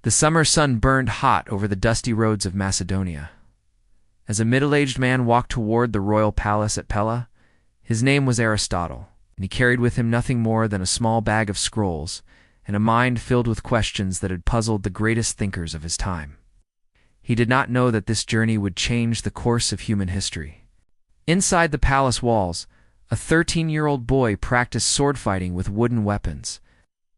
The summer sun burned hot over the dusty roads of Macedonia. As a middle-aged man walked toward the royal palace at Pella, his name was Aristotle, and he carried with him nothing more than a small bag of scrolls and a mind filled with questions that had puzzled the greatest thinkers of his time. He did not know that this journey would change the course of human history. Inside the palace walls, a 13-year-old boy practiced sword fighting with wooden weapons.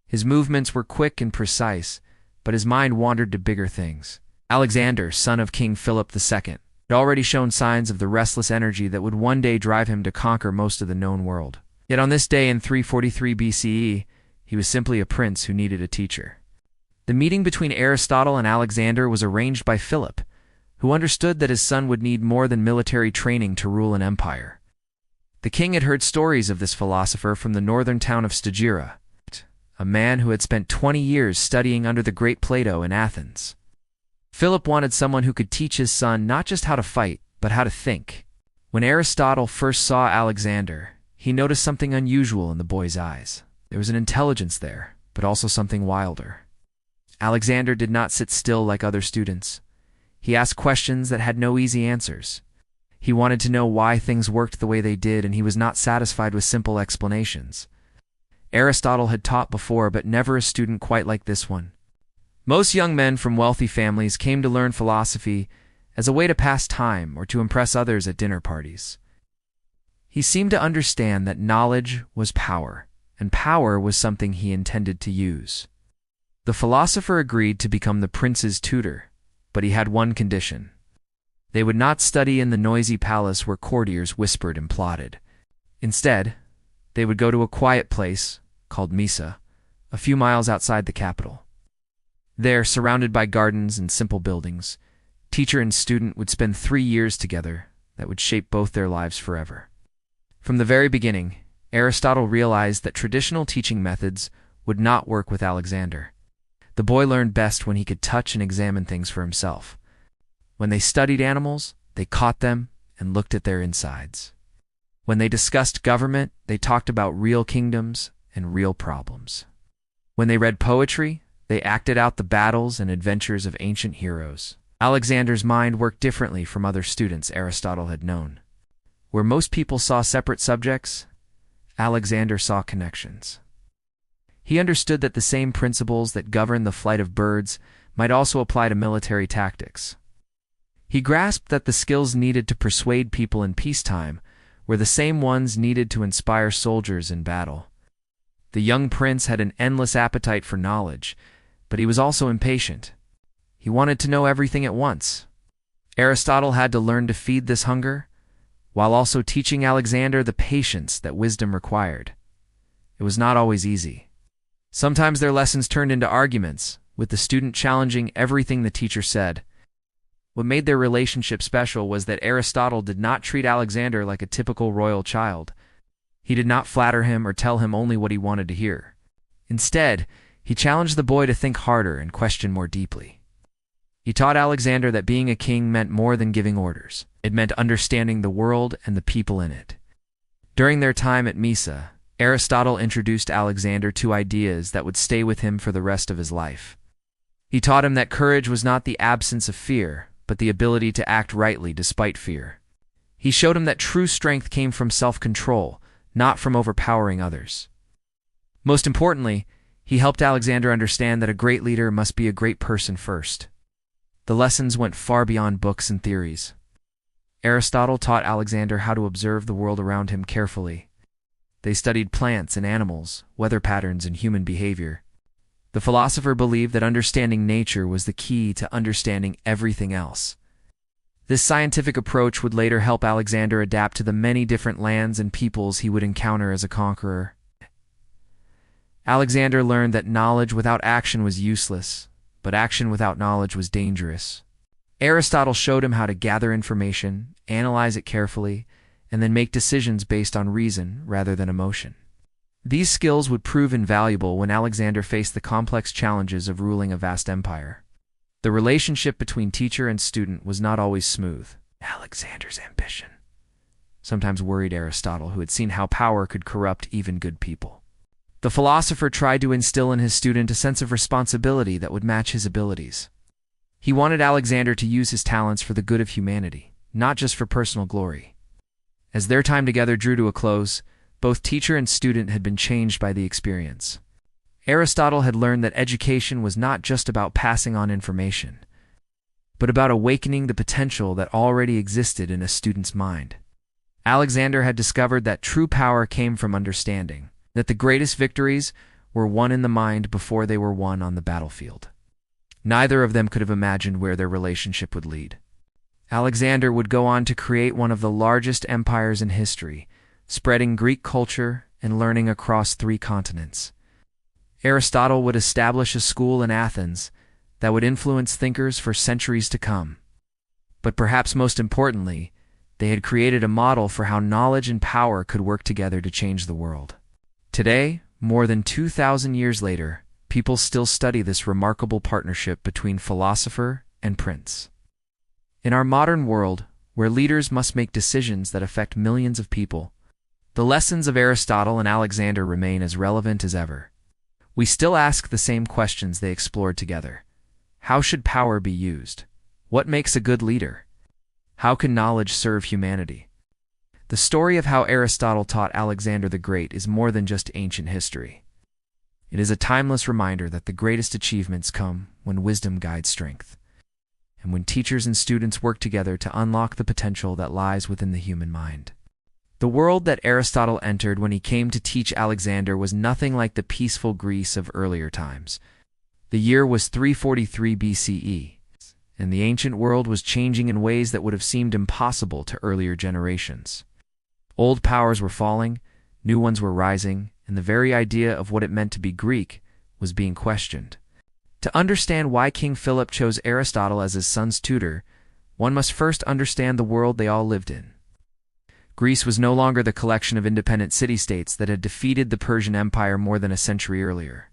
His movements were quick and precise, but his mind wandered to bigger things. Alexander, son of King Philip II, had already shown signs of the restless energy that would one day drive him to conquer most of the known world. Yet on this day in 343 BCE, he was simply a prince who needed a teacher. The meeting between Aristotle and Alexander was arranged by Philip, who understood that his son would need more than military training to rule an empire. The king had heard stories of this philosopher from the northern town of Stagira, a man who had spent 20 years studying under the great Plato in Athens. Philip wanted someone who could teach his son not just how to fight, but how to think. When Aristotle first saw Alexander, he noticed something unusual in the boy's eyes. There was an intelligence there, but also something wilder. Alexander did not sit still like other students. He asked questions that had no easy answers. He wanted to know why things worked the way they did, and he was not satisfied with simple explanations. Aristotle had taught before, but never a student quite like this one. Most young men from wealthy families came to learn philosophy as a way to pass time or to impress others at dinner parties. He seemed to understand that knowledge was power, and power was something he intended to use. The philosopher agreed to become the prince's tutor, but he had one condition. They would not study in the noisy palace where courtiers whispered and plotted. Instead, they would go to a quiet place, called Misa, a few miles outside the capital. There, surrounded by gardens and simple buildings, teacher and student would spend 3 years together that would shape both their lives forever. From the very beginning, Aristotle realized that traditional teaching methods would not work with Alexander. The boy learned best when he could touch and examine things for himself. When they studied animals, they caught them and looked at their insides. When they discussed government, they talked about real kingdoms and real problems. When they read poetry, they acted out the battles and adventures of ancient heroes. Alexander's mind worked differently from other students Aristotle had known. Where most people saw separate subjects, Alexander saw connections. He understood that the same principles that govern the flight of birds might also apply to military tactics. He grasped that the skills needed to persuade people in peacetime were the same ones needed to inspire soldiers in battle. The young prince had an endless appetite for knowledge, but he was also impatient. He wanted to know everything at once. Aristotle had to learn to feed this hunger, while also teaching Alexander the patience that wisdom required. It was not always easy. Sometimes their lessons turned into arguments, with the student challenging everything the teacher said. What made their relationship special was that Aristotle did not treat Alexander like a typical royal child. He did not flatter him or tell him only what he wanted to hear. Instead, he challenged the boy to think harder and question more deeply. He taught Alexander that being a king meant more than giving orders. It meant understanding the world and the people in it. During their time at Misa, Aristotle introduced Alexander to ideas that would stay with him for the rest of his life. He taught him that courage was not the absence of fear, but the ability to act rightly despite fear. He showed him that true strength came from self-control, not from overpowering others. Most importantly, he helped Alexander understand that a great leader must be a great person first. The lessons went far beyond books and theories. Aristotle taught Alexander how to observe the world around him carefully. They studied plants and animals, weather patterns, and human behavior. The philosopher believed that understanding nature was the key to understanding everything else. This scientific approach would later help Alexander adapt to the many different lands and peoples he would encounter as a conqueror. Alexander learned that knowledge without action was useless, but action without knowledge was dangerous. Aristotle showed him how to gather information, analyze it carefully, and then make decisions based on reason rather than emotion. These skills would prove invaluable when Alexander faced the complex challenges of ruling a vast empire. The relationship between teacher and student was not always smooth. Alexander's ambition sometimes worried Aristotle, who had seen how power could corrupt even good people. The philosopher tried to instill in his student a sense of responsibility that would match his abilities. He wanted Alexander to use his talents for the good of humanity, not just for personal glory. As their time together drew to a close, both teacher and student had been changed by the experience. Aristotle had learned that education was not just about passing on information, but about awakening the potential that already existed in a student's mind. Alexander had discovered that true power came from understanding, that the greatest victories were won in the mind before they were won on the battlefield. Neither of them could have imagined where their relationship would lead. Alexander would go on to create one of the largest empires in history, spreading Greek culture and learning across 3 continents. Aristotle would establish a school in Athens that would influence thinkers for centuries to come. But perhaps most importantly, they had created a model for how knowledge and power could work together to change the world. Today, more than 2,000 years later, people still study this remarkable partnership between philosopher and prince. In our modern world, where leaders must make decisions that affect millions of people, the lessons of Aristotle and Alexander remain as relevant as ever. We still ask the same questions they explored together. How should power be used? What makes a good leader? How can knowledge serve humanity? The story of how Aristotle taught Alexander the Great is more than just ancient history. It is a timeless reminder that the greatest achievements come when wisdom guides strength, and when teachers and students work together to unlock the potential that lies within the human mind. The world that Aristotle entered when he came to teach Alexander was nothing like the peaceful Greece of earlier times. The year was 343 BCE, and the ancient world was changing in ways that would have seemed impossible to earlier generations. Old powers were falling, new ones were rising, and the very idea of what it meant to be Greek was being questioned. To understand why King Philip chose Aristotle as his son's tutor, one must first understand the world they all lived in. Greece was no longer the collection of independent city-states that had defeated the Persian Empire more than a century earlier.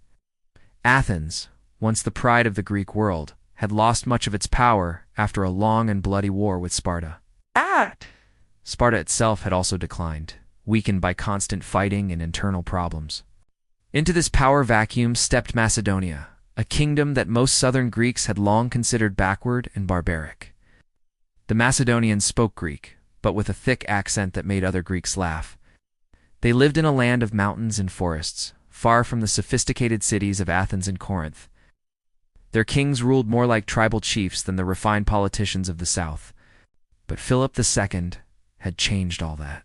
Athens, once the pride of the Greek world, had lost much of its power after a long and bloody war with Sparta. Sparta itself had also declined, weakened by constant fighting and internal problems. Into this power vacuum stepped Macedonia, a kingdom that most southern Greeks had long considered backward and barbaric. The Macedonians spoke Greek, but with a thick accent that made other Greeks laugh. They lived in a land of mountains and forests, far from the sophisticated cities of Athens and Corinth. Their kings ruled more like tribal chiefs than the refined politicians of the south. But Philip II had changed all that.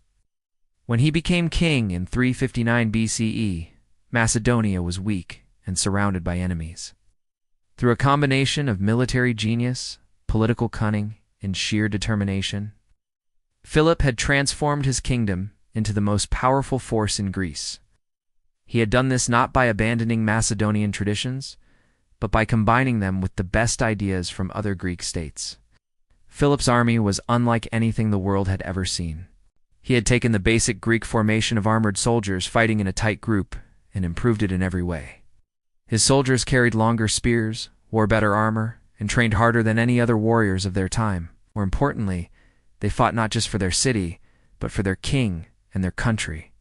When he became king in 359 BCE, Macedonia was weak and surrounded by enemies. Through a combination of military genius, political cunning, and sheer determination, Philip had transformed his kingdom into the most powerful force in Greece. He had done this not by abandoning Macedonian traditions, but by combining them with the best ideas from other Greek states. Philip's army was unlike anything the world had ever seen. He had taken the basic Greek formation of armored soldiers fighting in a tight group and improved it in every way. His soldiers carried longer spears, wore better armor, and trained harder than any other warriors of their time. More importantly, they fought not just for their city, but for their king and their country.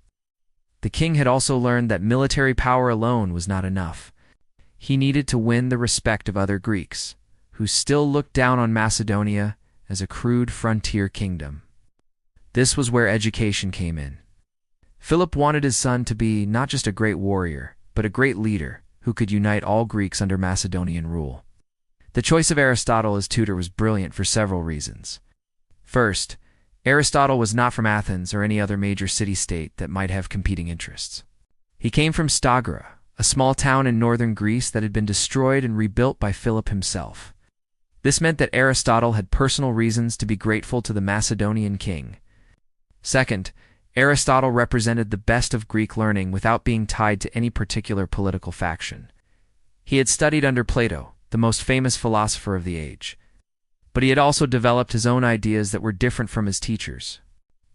The king had also learned that military power alone was not enough. He needed to win the respect of other Greeks, who still looked down on Macedonia as a crude frontier kingdom. This was where education came in. Philip wanted his son to be not just a great warrior, but a great leader who could unite all Greeks under Macedonian rule. The choice of Aristotle as tutor was brilliant for several reasons. First, Aristotle was not from Athens or any other major city-state that might have competing interests. He came from Stagira, a small town in northern Greece that had been destroyed and rebuilt by Philip himself. This meant that Aristotle had personal reasons to be grateful to the Macedonian king. Second, Aristotle represented the best of Greek learning without being tied to any particular political faction. He had studied under Plato, the most famous philosopher of the age, but he had also developed his own ideas that were different from his teachers.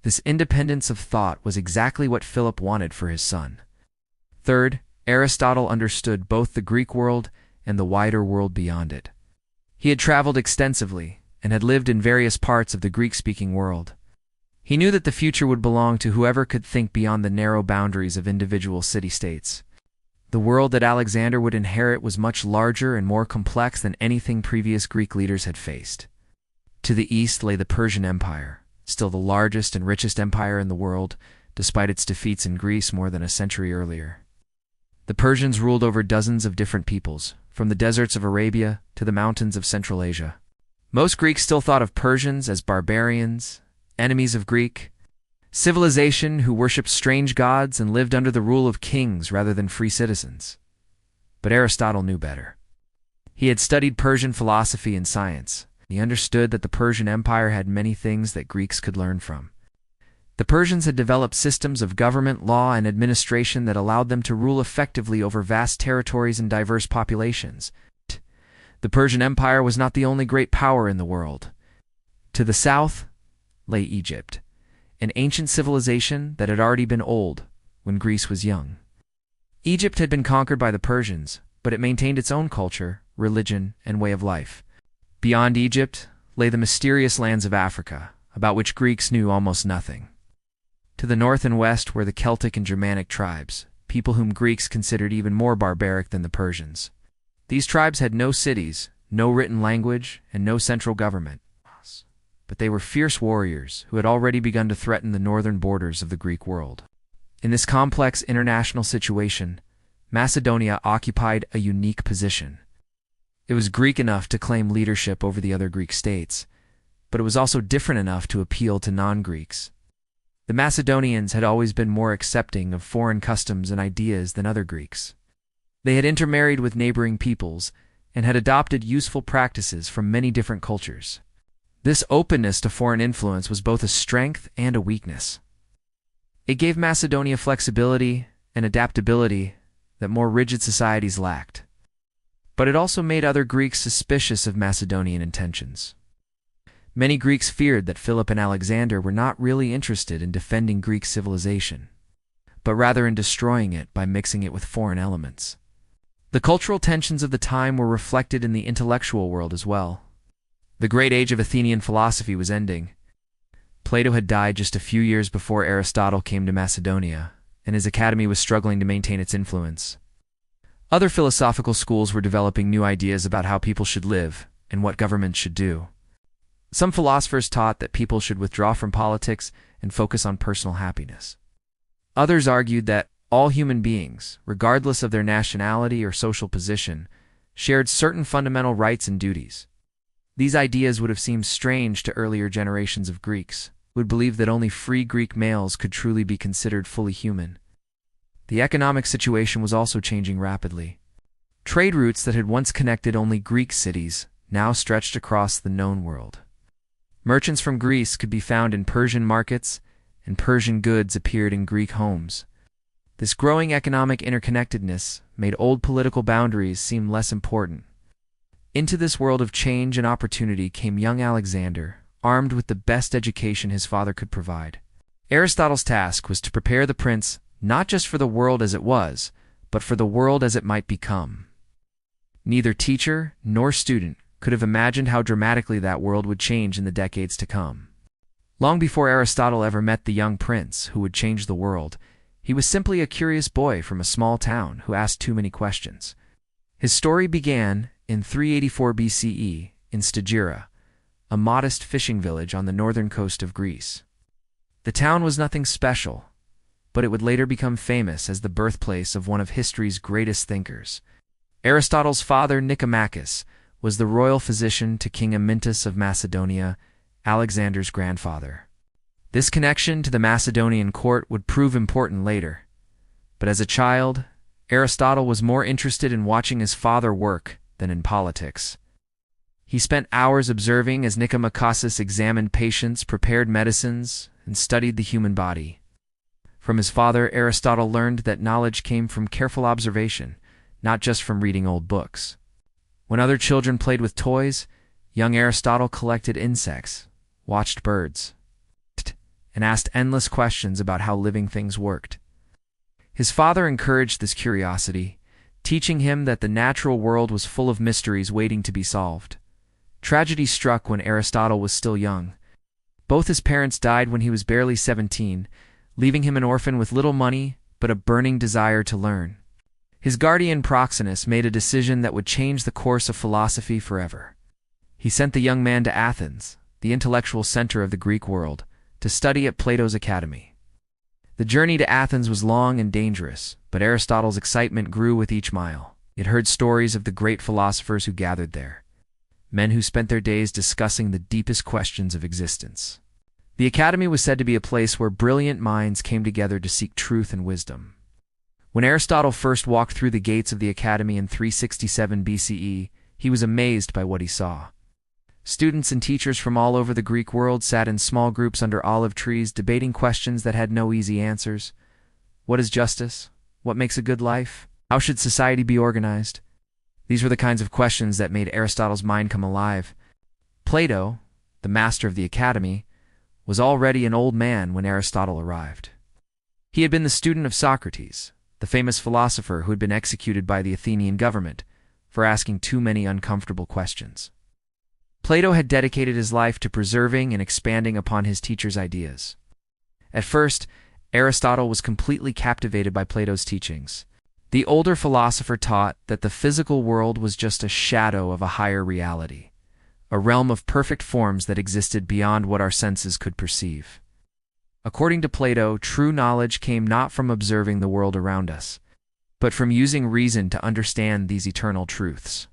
This independence of thought was exactly what Philip wanted for his son. Third, Aristotle understood both the Greek world and the wider world beyond it. He had traveled extensively and had lived in various parts of the Greek-speaking world. He knew that the future would belong to whoever could think beyond the narrow boundaries of individual city-states. The world that Alexander would inherit was much larger and more complex than anything previous Greek leaders had faced. To the east lay the Persian Empire, still the largest and richest empire in the world, despite its defeats in Greece more than a century earlier. The Persians ruled over dozens of different peoples, from the deserts of Arabia to the mountains of Central Asia. Most Greeks still thought of Persians as barbarians, enemies of Greek civilization who worshipped strange gods and lived under the rule of kings rather than free citizens. But Aristotle knew better. He had studied Persian philosophy and science. He understood that the Persian Empire had many things that Greeks could learn from. The Persians had developed systems of government, law, and administration that allowed them to rule effectively over vast territories and diverse populations. The Persian Empire was not the only great power in the world. To the south lay Egypt, an ancient civilization that had already been old when Greece was young. Egypt had been conquered by the Persians, but it maintained its own culture, religion, and way of life. Beyond Egypt lay the mysterious lands of Africa, about which Greeks knew almost nothing. To the north and west were the Celtic and Germanic tribes, people whom Greeks considered even more barbaric than the Persians. These tribes had no cities, no written language, and no central government. But they were fierce warriors who had already begun to threaten the northern borders of the Greek world. In this complex international situation, Macedonia occupied a unique position. It was Greek enough to claim leadership over the other Greek states, but it was also different enough to appeal to non-Greeks. The Macedonians had always been more accepting of foreign customs and ideas than other Greeks. They had intermarried with neighboring peoples and had adopted useful practices from many different cultures. This openness to foreign influence was both a strength and a weakness. It gave Macedonia flexibility and adaptability that more rigid societies lacked. But it also made other Greeks suspicious of Macedonian intentions. Many Greeks feared that Philip and Alexander were not really interested in defending Greek civilization, but rather in destroying it by mixing it with foreign elements. The cultural tensions of the time were reflected in the intellectual world as well. The great age of Athenian philosophy was ending. Plato had died just a few years before Aristotle came to Macedonia, and his academy was struggling to maintain its influence. Other philosophical schools were developing new ideas about how people should live and what governments should do. Some philosophers taught that people should withdraw from politics and focus on personal happiness. Others argued that all human beings, regardless of their nationality or social position, shared certain fundamental rights and duties. These ideas would have seemed strange to earlier generations of Greeks, who would believe that only free Greek males could truly be considered fully human. The economic situation was also changing rapidly. Trade routes that had once connected only Greek cities now stretched across the known world. Merchants from Greece could be found in Persian markets, and Persian goods appeared in Greek homes. This growing economic interconnectedness made old political boundaries seem less important. Into this world of change and opportunity came young Alexander, armed with the best education his father could provide. Aristotle's task was to prepare the prince not just for the world as it was, but for the world as it might become. Neither teacher nor student could have imagined how dramatically that world would change in the decades to come. Long before Aristotle ever met the young prince who would change the world, he was simply a curious boy from a small town who asked too many questions. His story began in 384 BCE in Stagira, a modest fishing village on the northern coast of Greece. The town was nothing special, but it would later become famous as the birthplace of one of history's greatest thinkers. Aristotle's father, Nicomachus, was the royal physician to King Amyntas of Macedonia, Alexander's grandfather. This connection to the Macedonian court would prove important later, but as a child, Aristotle was more interested in watching his father work than in politics. He spent hours observing as Nicomachus examined patients, prepared medicines, and studied the human body. From his father, Aristotle learned that knowledge came from careful observation, not just from reading old books. When other children played with toys, young Aristotle collected insects, watched birds, and asked endless questions about how living things worked. His father encouraged this curiosity, teaching him that the natural world was full of mysteries waiting to be solved. Tragedy struck when Aristotle was still young. Both his parents died when he was barely 17, leaving him an orphan with little money but a burning desire to learn. His guardian Proxenus made a decision that would change the course of philosophy forever. He sent the young man to Athens, the intellectual center of the Greek world, to study at Plato's academy. The journey to Athens was long and dangerous, but Aristotle's excitement grew with each mile. It heard stories of the great philosophers who gathered there, men who spent their days discussing the deepest questions of existence. The academy was said to be a place where brilliant minds came together to seek truth and wisdom. When Aristotle first walked through the gates of the academy in 367 BCE, he was amazed by what he saw. Students and teachers from all over the Greek world sat in small groups under olive trees, debating questions that had no easy answers. What is justice? What makes a good life? How should society be organized? These were the kinds of questions that made Aristotle's mind come alive. Plato, the master of the academy, was already an old man when Aristotle arrived. He had been the student of Socrates, the famous philosopher who had been executed by the Athenian government for asking too many uncomfortable questions. Plato had dedicated his life to preserving and expanding upon his teacher's ideas. At first, Aristotle was completely captivated by Plato's teachings. The older philosopher taught that the physical world was just a shadow of a higher reality, a realm of perfect forms that existed beyond what our senses could perceive. According to Plato, true knowledge came not from observing the world around us, but from using reason to understand these eternal truths.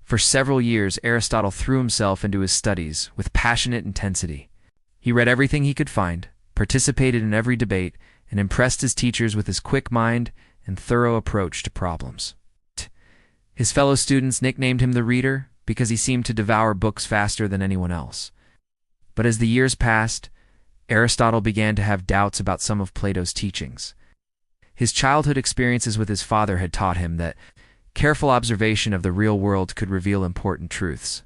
For several years, Aristotle threw himself into his studies with passionate intensity. He read everything he could find, participated in every debate, and impressed his teachers with his quick mind and thorough approach to problems. His fellow students nicknamed him the Reader because he seemed to devour books faster than anyone else. But as the years passed, Aristotle began to have doubts about some of Plato's teachings. His childhood experiences with his father had taught him that careful observation of the real world could reveal important truths.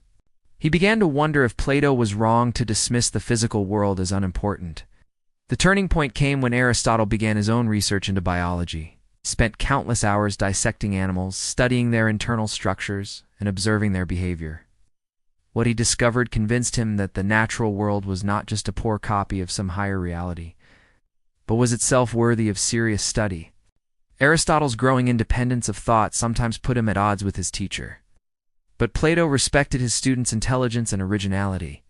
He began to wonder if Plato was wrong to dismiss the physical world as unimportant. The turning point came when Aristotle began his own research into biology. He spent countless hours dissecting animals, studying their internal structures, and observing their behavior. What he discovered convinced him that the natural world was not just a poor copy of some higher reality, but was itself worthy of serious study. Aristotle's growing independence of thought sometimes put him at odds with his teacher. But Plato respected his students' intelligence and originality.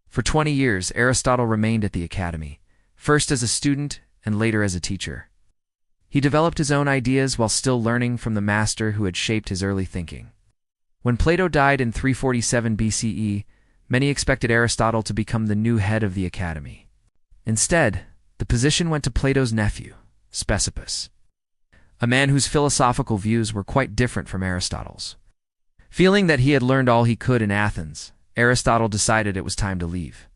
For 20 years, Aristotle remained at the academy, first as a student and later as a teacher. He developed his own ideas while still learning from the master who had shaped his early thinking. When Plato died in 347 BCE, many expected Aristotle to become the new head of the academy. Instead, the position went to Plato's nephew, Speusippus, a man whose philosophical views were quite different from Aristotle's. Feeling that he had learned all he could in Athens, Aristotle decided it was time to leave.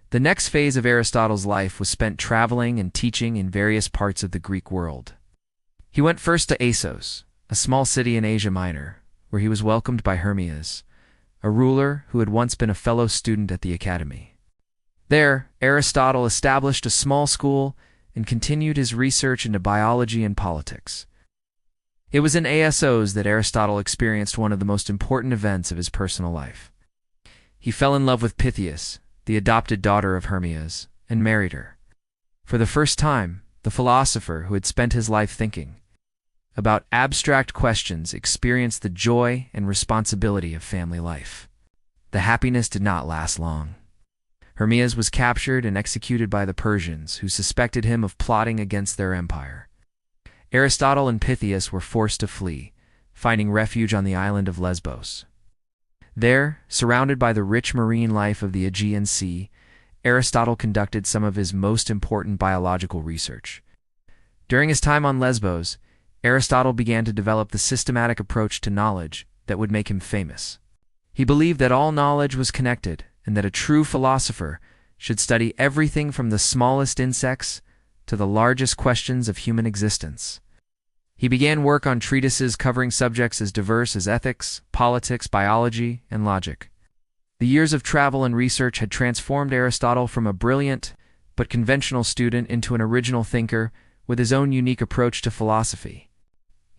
The next phase of Aristotle's life was spent traveling and teaching in various parts of the Greek world. He went first to Assos, a small city in Asia Minor, where he was welcomed by Hermias, a ruler who had once been a fellow student at the academy. There, Aristotle established a small school and continued his research into biology and politics. It was in Assos that Aristotle experienced one of the most important events of his personal life. He fell in love with Pythias, the adopted daughter of Hermias, and married her. For the first time, the philosopher who had spent his life thinking about abstract questions experienced the joy and responsibility of family life. The happiness did not last long. Hermias was captured and executed by the Persians, who suspected him of plotting against their empire. Aristotle and Pythias were forced to flee, finding refuge on the island of Lesbos. There, surrounded by the rich marine life of the Aegean Sea, Aristotle conducted some of his most important biological research. During his time on Lesbos, Aristotle began to develop the systematic approach to knowledge that would make him famous. He believed that all knowledge was connected, and that a true philosopher should study everything from the smallest insects to the largest questions of human existence. He began work on treatises covering subjects as diverse as ethics, politics, biology, and logic. The years of travel and research had transformed Aristotle from a brilliant but conventional student into an original thinker with his own unique approach to philosophy.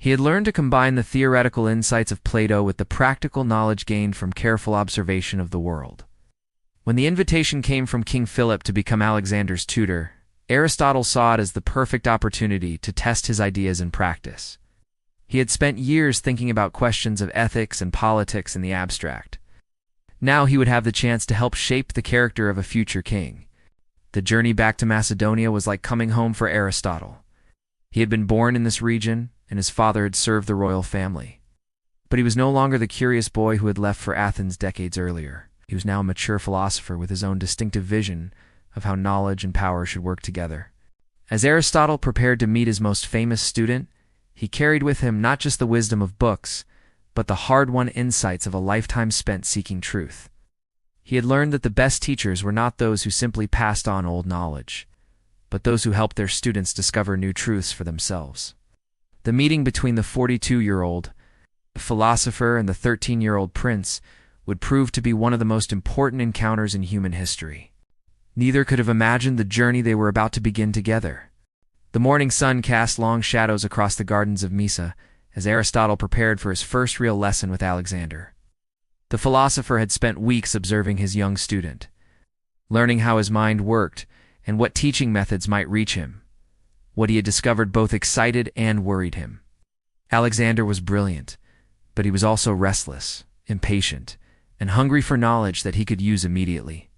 He had learned to combine the theoretical insights of Plato with the practical knowledge gained from careful observation of the world. When the invitation came from King Philip to become Alexander's tutor, Aristotle saw it as the perfect opportunity to test his ideas in practice. He had spent years thinking about questions of ethics and politics in the abstract. Now he would have the chance to help shape the character of a future king. The journey back to Macedonia was like coming home for Aristotle. He had been born in this region, and his father had served the royal family. But he was no longer the curious boy who had left for Athens decades earlier. He was now a mature philosopher with his own distinctive vision of how knowledge and power should work together. As Aristotle prepared to meet his most famous student, he carried with him not just the wisdom of books, but the hard-won insights of a lifetime spent seeking truth. He had learned that the best teachers were not those who simply passed on old knowledge, but those who helped their students discover new truths for themselves. The meeting between the 42-year-old philosopher and the 13-year-old prince would prove to be one of the most important encounters in human history. Neither could have imagined the journey they were about to begin together. The morning sun cast long shadows across the gardens of Mysa as Aristotle prepared for his first real lesson with Alexander. The philosopher had spent weeks observing his young student, learning how his mind worked and what teaching methods might reach him. What he had discovered both excited and worried him. Alexander was brilliant, but he was also restless, impatient, and hungry for knowledge that he could use immediately.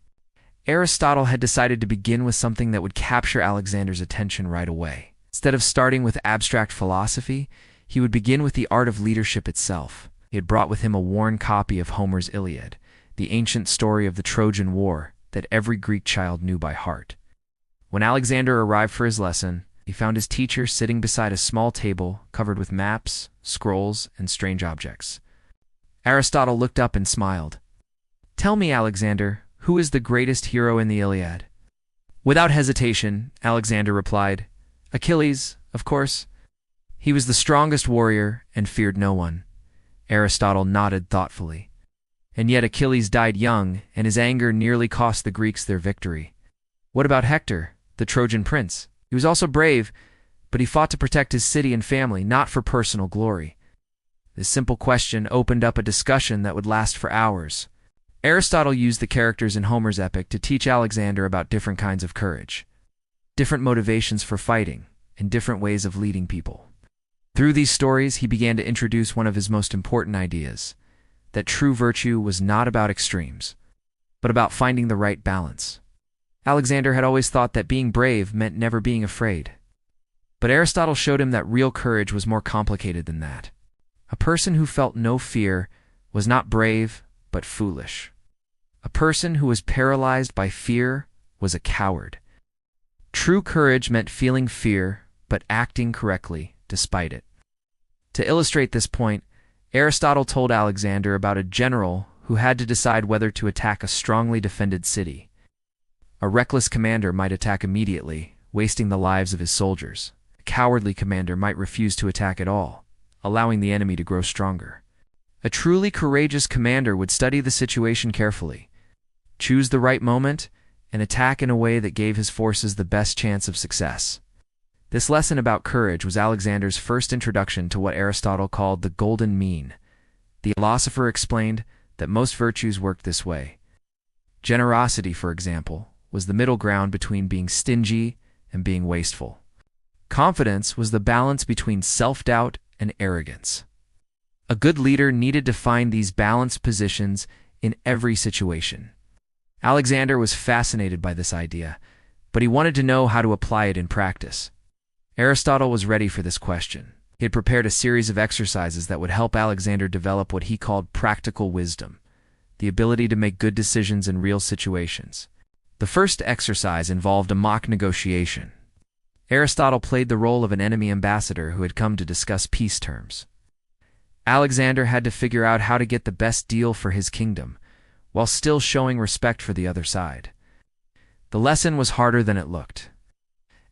Aristotle had decided to begin with something that would capture Alexander's attention right away. Instead of starting with abstract philosophy, he would begin with the art of leadership itself. He had brought with him a worn copy of Homer's Iliad, the ancient story of the Trojan War that every Greek child knew by heart. When Alexander arrived for his lesson, he found his teacher sitting beside a small table covered with maps, scrolls, and strange objects. Aristotle looked up and smiled. "Tell me, Alexander, who is the greatest hero in the Iliad?" Without hesitation, Alexander replied, "Achilles, of course. He was the strongest warrior and feared no one." Aristotle nodded thoughtfully. "And yet Achilles died young, and his anger nearly cost the Greeks their victory. What about Hector, the Trojan prince? He was also brave, but he fought to protect his city and family, not for personal glory." This simple question opened up a discussion that would last for hours. Aristotle used the characters in Homer's epic to teach Alexander about different kinds of courage, different motivations for fighting, and different ways of leading people. Through these stories, he began to introduce one of his most important ideas, that true virtue was not about extremes, but about finding the right balance. Alexander had always thought that being brave meant never being afraid. But Aristotle showed him that real courage was more complicated than that. A person who felt no fear was not brave, but foolish. A person who was paralyzed by fear was a coward. True courage meant feeling fear, but acting correctly despite it. To illustrate this point, Aristotle told Alexander about a general who had to decide whether to attack a strongly defended city. A reckless commander might attack immediately, wasting the lives of his soldiers. A cowardly commander might refuse to attack at all, allowing the enemy to grow stronger. A truly courageous commander would study the situation carefully, choose the right moment, and attack in a way that gave his forces the best chance of success. This lesson about courage was Alexander's first introduction to what Aristotle called the golden mean. The philosopher explained that most virtues worked this way. Generosity, for example, was the middle ground between being stingy and being wasteful. Confidence was the balance between self-doubt and arrogance. A good leader needed to find these balanced positions in every situation. Alexander was fascinated by this idea, but he wanted to know how to apply it in practice. Aristotle was ready for this question. He had prepared a series of exercises that would help Alexander develop what he called practical wisdom, the ability to make good decisions in real situations. The first exercise involved a mock negotiation. Aristotle played the role of an enemy ambassador who had come to discuss peace terms. Alexander had to figure out how to get the best deal for his kingdom, while still showing respect for the other side. The lesson was harder than it looked.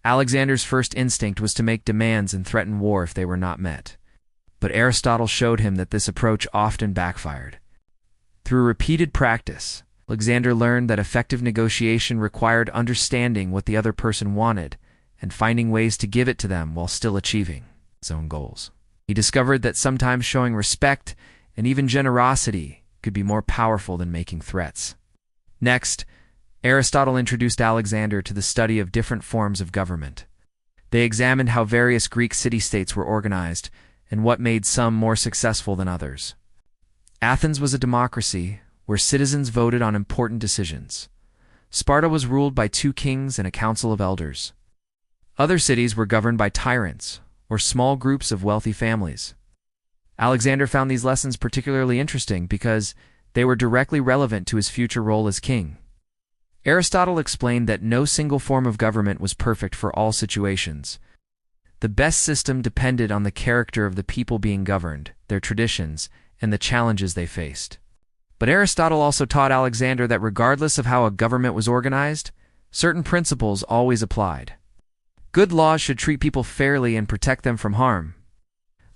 Alexander's first instinct was to make demands and threaten war if they were not met. But Aristotle showed him that this approach often backfired. Through repeated practice, Alexander learned that effective negotiation required understanding what the other person wanted and finding ways to give it to them while still achieving his own goals. He discovered that sometimes showing respect and even generosity could be more powerful than making threats. Next, Aristotle introduced Alexander to the study of different forms of government. They examined how various Greek city-states were organized and what made some more successful than others. Athens was a democracy where citizens voted on important decisions. Sparta was ruled by 2 kings and a council of elders. Other cities were governed by tyrants or small groups of wealthy families. Alexander found these lessons particularly interesting because they were directly relevant to his future role as king. Aristotle explained that no single form of government was perfect for all situations. The best system depended on the character of the people being governed, their traditions, and the challenges they faced. But Aristotle also taught Alexander that regardless of how a government was organized, certain principles always applied. Good laws should treat people fairly and protect them from harm.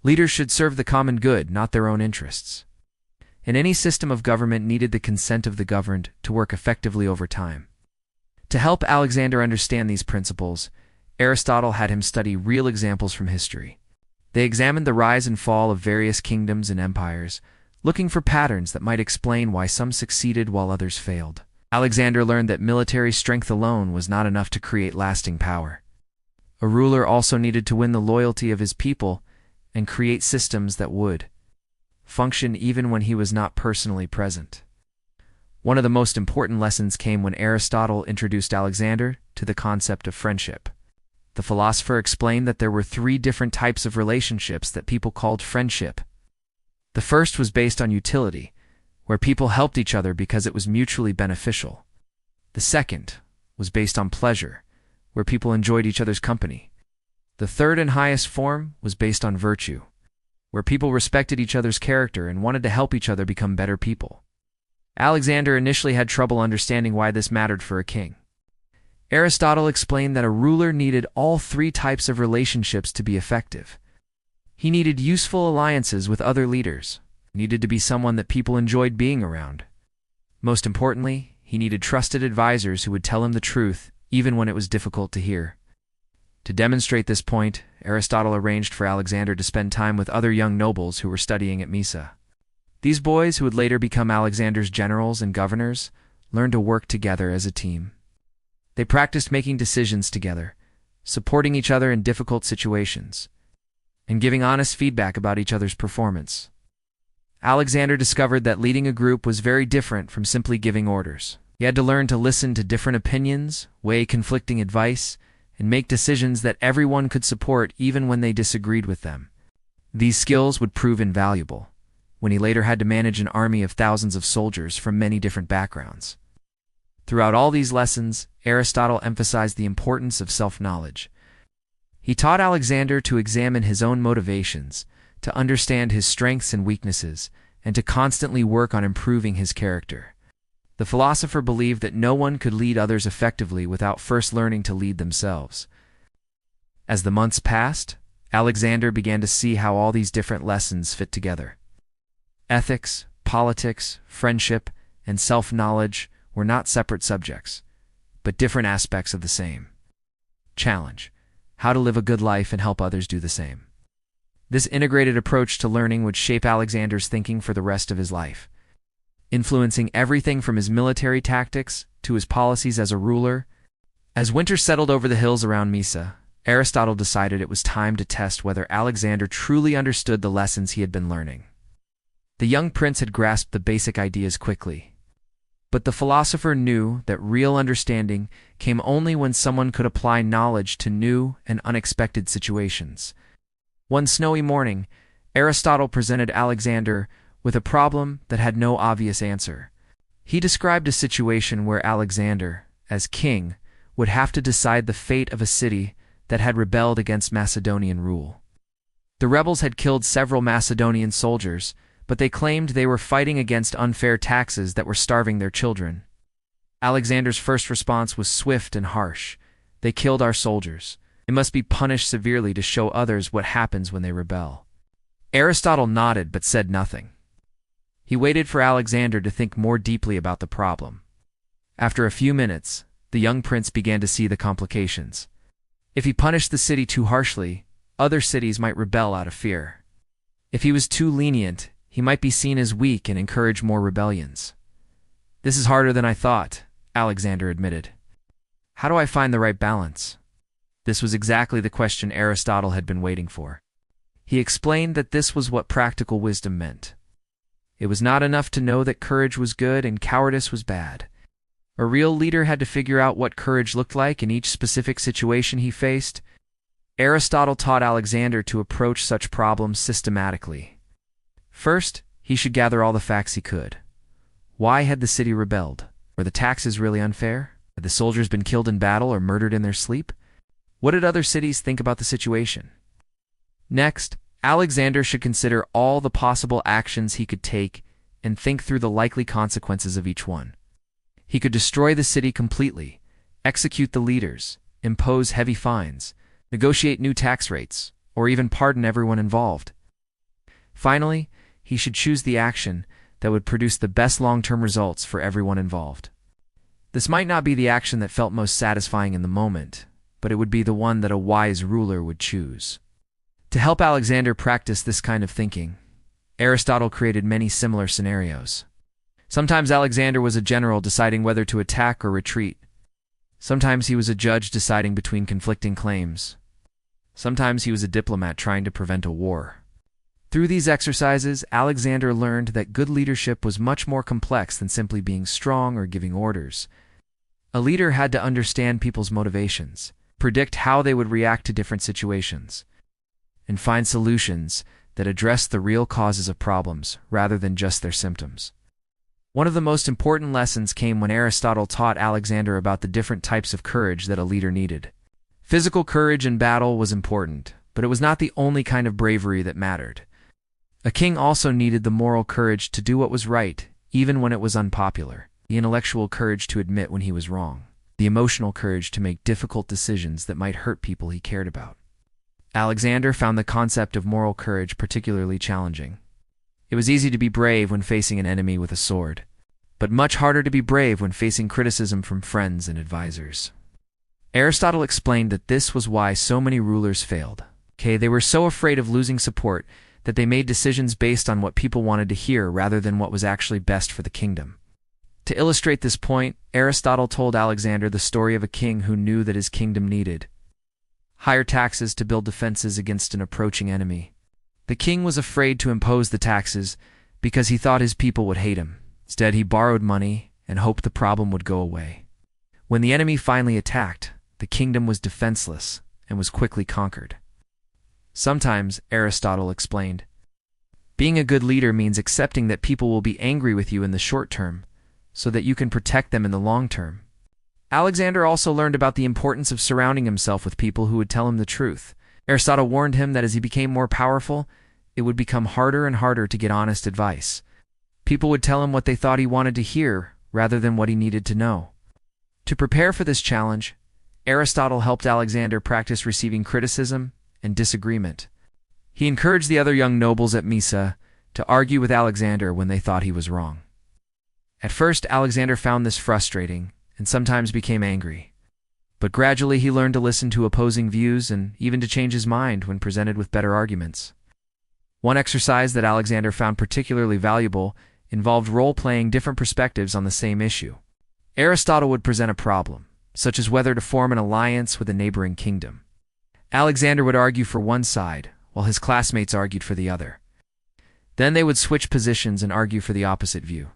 Leaders should serve the common good, not their own interests. And any system of government needed the consent of the governed to work effectively over time. To help Alexander understand these principles, Aristotle had him study real examples from history. They examined the rise and fall of various kingdoms and empires, looking for patterns that might explain why some succeeded while others failed. Alexander learned that military strength alone was not enough to create lasting power. A ruler also needed to win the loyalty of his people and create systems that would function even when he was not personally present. One of the most important lessons came when Aristotle introduced Alexander to the concept of friendship. The philosopher explained that there were 3 different types of relationships that people called friendship. The first was based on utility, where people helped each other because it was mutually beneficial. The second was based on pleasure, where people enjoyed each other's company. The third and highest form was based on virtue, where people respected each other's character and wanted to help each other become better people. Alexander initially had trouble understanding why this mattered for a king. Aristotle explained that a ruler needed all 3 types of relationships to be effective. He needed useful alliances with other leaders, needed to be someone that people enjoyed being around. Most importantly, he needed trusted advisors who would tell him the truth even when it was difficult to hear. To demonstrate this point, Aristotle arranged for Alexander to spend time with other young nobles who were studying at Mysa. These boys, who would later become Alexander's generals and governors, learned to work together as a team. They practiced making decisions together, supporting each other in difficult situations, and giving honest feedback about each other's performance. Alexander discovered that leading a group was very different from simply giving orders. He had to learn to listen to different opinions, weigh conflicting advice, and make decisions that everyone could support even when they disagreed with them. These skills would prove invaluable when he later had to manage an army of thousands of soldiers from many different backgrounds. Throughout all these lessons, Aristotle emphasized the importance of self-knowledge. He taught Alexander to examine his own motivations, to understand his strengths and weaknesses, and to constantly work on improving his character. The philosopher believed that no one could lead others effectively without first learning to lead themselves. As the months passed, Alexander began to see how all these different lessons fit together. Ethics, politics, friendship, and self-knowledge were not separate subjects, but different aspects of the same challenge: how to live a good life and help others do the same. This integrated approach to learning would shape Alexander's thinking for the rest of his life, influencing everything from his military tactics to his policies as a ruler. As winter settled over the hills around Mysa, Aristotle decided it was time to test whether Alexander truly understood the lessons he had been learning. The young prince had grasped the basic ideas quickly, but the philosopher knew that real understanding came only when someone could apply knowledge to new and unexpected situations. One snowy morning, Aristotle presented Alexander with a problem that had no obvious answer. He described a situation where Alexander, as king, would have to decide the fate of a city that had rebelled against Macedonian rule. The rebels had killed several Macedonian soldiers, but they claimed they were fighting against unfair taxes that were starving their children. Alexander's first response was swift and harsh. "They killed our soldiers. They must be punished severely to show others what happens when they rebel." Aristotle nodded but said nothing. He waited for Alexander to think more deeply about the problem. After a few minutes, the young prince began to see the complications. If he punished the city too harshly, other cities might rebel out of fear. If he was too lenient, he might be seen as weak and encourage more rebellions. "This is harder than I thought," Alexander admitted. "How do I find the right balance?" This was exactly the question Aristotle had been waiting for. He explained that this was what practical wisdom meant. It was not enough to know that courage was good and cowardice was bad. A real leader had to figure out what courage looked like in each specific situation he faced. Aristotle taught Alexander to approach such problems systematically. First, he should gather all the facts he could. Why had the city rebelled? Were the taxes really unfair? Had the soldiers been killed in battle or murdered in their sleep? What did other cities think about the situation? Next, Alexander should consider all the possible actions he could take and think through the likely consequences of each one. He could destroy the city completely, execute the leaders, impose heavy fines, negotiate new tax rates, or even pardon everyone involved. Finally, he should choose the action that would produce the best long-term results for everyone involved. This might not be the action that felt most satisfying in the moment, but it would be the one that a wise ruler would choose. To help Alexander practice this kind of thinking, Aristotle created many similar scenarios. Sometimes Alexander was a general deciding whether to attack or retreat. Sometimes he was a judge deciding between conflicting claims. Sometimes he was a diplomat trying to prevent a war. Through these exercises, Alexander learned that good leadership was much more complex than simply being strong or giving orders. A leader had to understand people's motivations, predict how they would react to different situations, and find solutions that address the real causes of problems rather than just their symptoms. One of the most important lessons came when Aristotle taught Alexander about the different types of courage that a leader needed. Physical courage in battle was important, but it was not the only kind of bravery that mattered. A king also needed the moral courage to do what was right, even when it was unpopular, the intellectual courage to admit when he was wrong, the emotional courage to make difficult decisions that might hurt people he cared about. Alexander found the concept of moral courage particularly challenging. It was easy to be brave when facing an enemy with a sword, but much harder to be brave when facing criticism from friends and advisors. Aristotle explained that this was why so many rulers failed. They were so afraid of losing support that they made decisions based on what people wanted to hear rather than what was actually best for the kingdom. To illustrate this point, Aristotle told Alexander the story of a king who knew that his kingdom needed higher taxes to build defenses against an approaching enemy. The king was afraid to impose the taxes because he thought his people would hate him. Instead, he borrowed money and hoped the problem would go away. When the enemy finally attacked, the kingdom was defenseless and was quickly conquered. Sometimes, Aristotle explained, being a good leader means accepting that people will be angry with you in the short term so that you can protect them in the long term. Alexander also learned about the importance of surrounding himself with people who would tell him the truth. Aristotle warned him that as he became more powerful, it would become harder and harder to get honest advice. People would tell him what they thought he wanted to hear rather than what he needed to know. To prepare for this challenge, Aristotle helped Alexander practice receiving criticism and disagreement. He encouraged the other young nobles at Mysa to argue with Alexander when they thought he was wrong. At first, Alexander found this frustrating and sometimes became angry. But gradually he learned to listen to opposing views and even to change his mind when presented with better arguments. One exercise that Alexander found particularly valuable involved role-playing different perspectives on the same issue. Aristotle would present a problem, such as whether to form an alliance with a neighboring kingdom. Alexander would argue for one side, while his classmates argued for the other. Then they would switch positions and argue for the opposite view.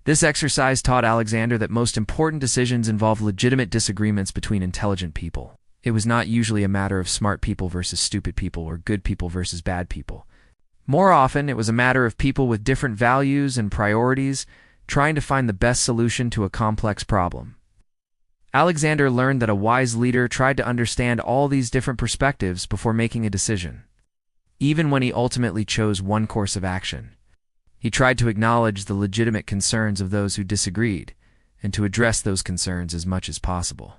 This exercise taught Alexander that most important decisions involve legitimate disagreements between intelligent people. It was not usually a matter of smart people versus stupid people or good people versus bad people. More often, it was a matter of people with different values and priorities trying to find the best solution to a complex problem. Alexander learned that a wise leader tried to understand all these different perspectives before making a decision. Even when he ultimately chose one course of action, he tried to acknowledge the legitimate concerns of those who disagreed and to address those concerns as much as possible.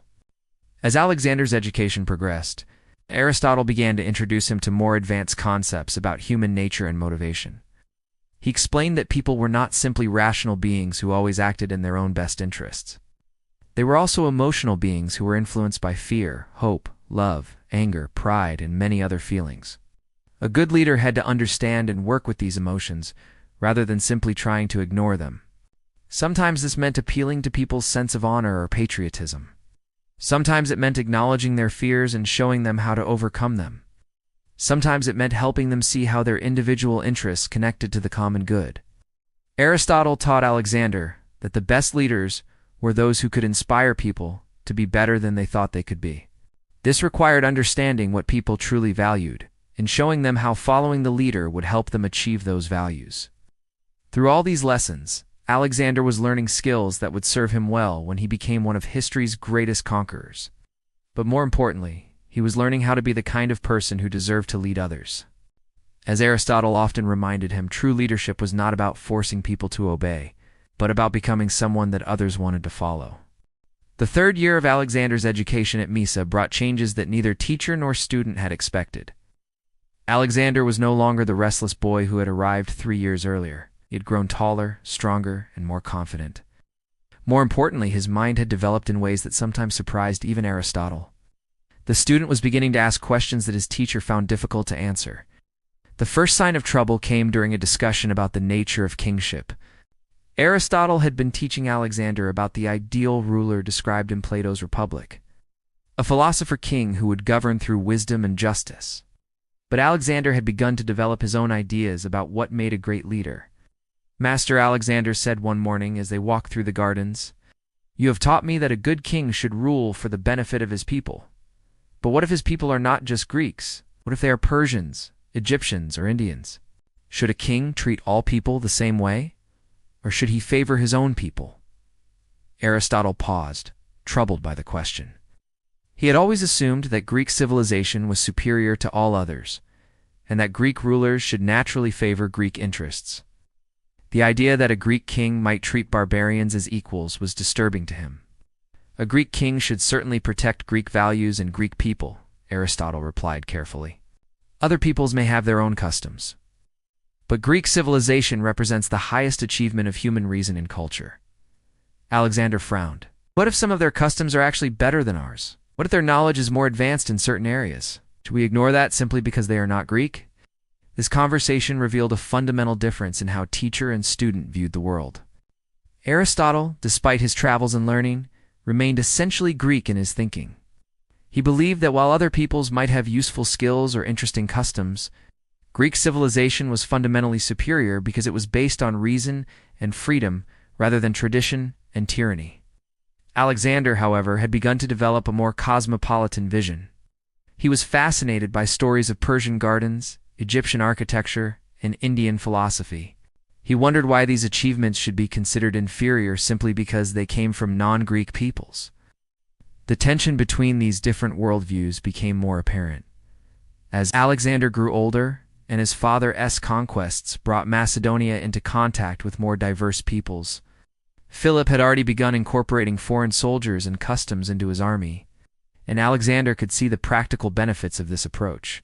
As Alexander's education progressed, Aristotle began to introduce him to more advanced concepts about human nature and motivation. He explained that people were not simply rational beings who always acted in their own best interests. They were also emotional beings who were influenced by fear, hope, love, anger, pride, and many other feelings. A good leader had to understand and work with these emotions rather than simply trying to ignore them. Sometimes this meant appealing to people's sense of honor or patriotism. Sometimes it meant acknowledging their fears and showing them how to overcome them. Sometimes it meant helping them see how their individual interests connected to the common good. Aristotle taught Alexander that the best leaders were those who could inspire people to be better than they thought they could be. This required understanding what people truly valued and showing them how following the leader would help them achieve those values. Through all these lessons, Alexander was learning skills that would serve him well when he became one of history's greatest conquerors. But more importantly, he was learning how to be the kind of person who deserved to lead others. As Aristotle often reminded him, true leadership was not about forcing people to obey, but about becoming someone that others wanted to follow. The third year of Alexander's education at Mysa brought changes that neither teacher nor student had expected. Alexander was no longer the restless boy who had arrived 3 years earlier. He had grown taller, stronger, and more confident. More importantly, his mind had developed in ways that sometimes surprised even Aristotle. The student was beginning to ask questions that his teacher found difficult to answer. The first sign of trouble came during a discussion about the nature of kingship. Aristotle had been teaching Alexander about the ideal ruler described in Plato's Republic, a philosopher king who would govern through wisdom and justice. But Alexander had begun to develop his own ideas about what made a great leader. Master Alexander said one morning as they walked through the gardens, "You have taught me that a good king should rule for the benefit of his people. But what if his people are not just Greeks? What if they are Persians, Egyptians, or Indians? Should a king treat all people the same way? Or should he favor his own people?" Aristotle paused, troubled by the question. He had always assumed that Greek civilization was superior to all others, and that Greek rulers should naturally favor Greek interests. The idea that a Greek king might treat barbarians as equals was disturbing to him. "A Greek king should certainly protect Greek values and Greek people," Aristotle replied carefully. "Other peoples may have their own customs. But Greek civilization represents the highest achievement of human reason and culture." Alexander frowned. "What if some of their customs are actually better than ours? What if their knowledge is more advanced in certain areas? Should we ignore that simply because they are not Greek?" This conversation revealed a fundamental difference in how teacher and student viewed the world. Aristotle, despite his travels and learning, remained essentially Greek in his thinking. He believed that while other peoples might have useful skills or interesting customs, Greek civilization was fundamentally superior because it was based on reason and freedom rather than tradition and tyranny. Alexander, however, had begun to develop a more cosmopolitan vision. He was fascinated by stories of Persian gardens, Egyptian architecture, and Indian philosophy. He wondered why these achievements should be considered inferior simply because they came from non-Greek peoples. The tension between these different worldviews became more apparent. As Alexander grew older, and his father's conquests brought Macedonia into contact with more diverse peoples, Philip had already begun incorporating foreign soldiers and customs into his army, and Alexander could see the practical benefits of this approach.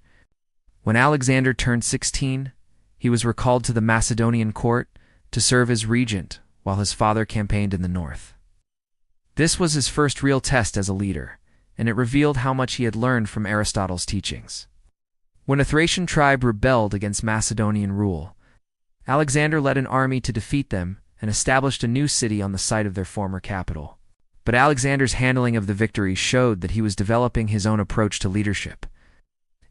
When Alexander turned 16, he was recalled to the Macedonian court to serve as regent while his father campaigned in the north. This was his first real test as a leader, and it revealed how much he had learned from Aristotle's teachings. When a Thracian tribe rebelled against Macedonian rule, Alexander led an army to defeat them and established a new city on the site of their former capital. But Alexander's handling of the victory showed that he was developing his own approach to leadership.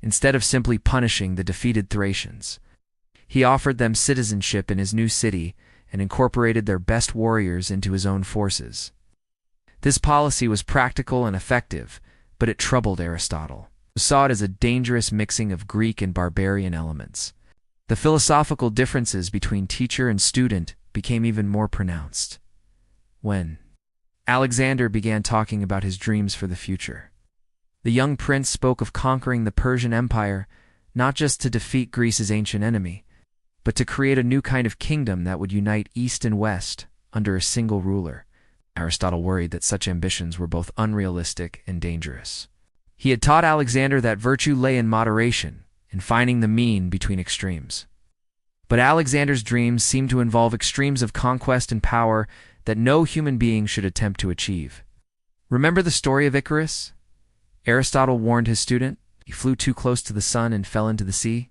Instead of simply punishing the defeated Thracians, he offered them citizenship in his new city and incorporated their best warriors into his own forces. This policy was practical and effective, but it troubled Aristotle, who saw it as a dangerous mixing of Greek and barbarian elements. The philosophical differences between teacher and student became even more pronounced when Alexander began talking about his dreams for the future. The young prince spoke of conquering the Persian Empire, not just to defeat Greece's ancient enemy, but to create a new kind of kingdom that would unite East and West under a single ruler. Aristotle worried that such ambitions were both unrealistic and dangerous. He had taught Alexander that virtue lay in moderation, in finding the mean between extremes. But Alexander's dreams seemed to involve extremes of conquest and power that no human being should attempt to achieve. Remember the story of Icarus? Aristotle warned his student, he flew too close to the sun and fell into the sea.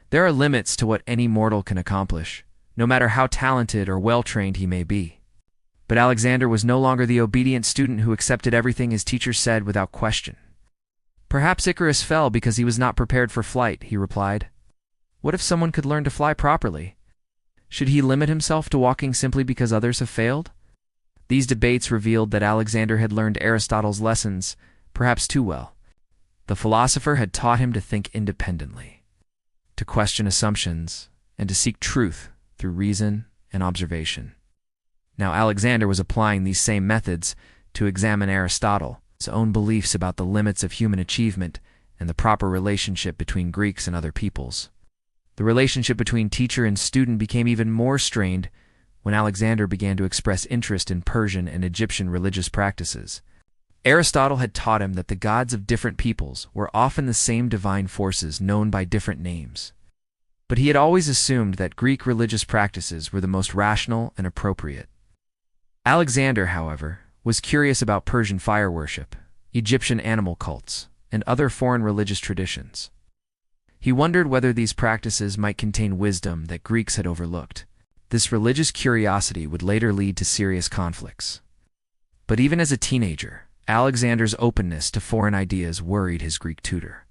There are limits to what any mortal can accomplish, no matter how talented or well-trained he may be. But Alexander was no longer the obedient student who accepted everything his teacher said without question. "Perhaps Icarus fell because he was not prepared for flight," he replied. "What if someone could learn to fly properly? Should he limit himself to walking simply because others have failed?" These debates revealed that Alexander had learned Aristotle's lessons perhaps too well. The philosopher had taught him to think independently, to question assumptions, and to seek truth through reason and observation. Now Alexander was applying these same methods to examine Aristotle's own beliefs about the limits of human achievement and the proper relationship between Greeks and other peoples. The relationship between teacher and student became even more strained when Alexander began to express interest in Persian and Egyptian religious practices. Aristotle had taught him that the gods of different peoples were often the same divine forces known by different names. But he had always assumed that Greek religious practices were the most rational and appropriate. Alexander, however, was curious about Persian fire worship, Egyptian animal cults, and other foreign religious traditions. He wondered whether these practices might contain wisdom that Greeks had overlooked. This religious curiosity would later lead to serious conflicts. But even as a teenager, Alexander's openness to foreign ideas worried his Greek tutor.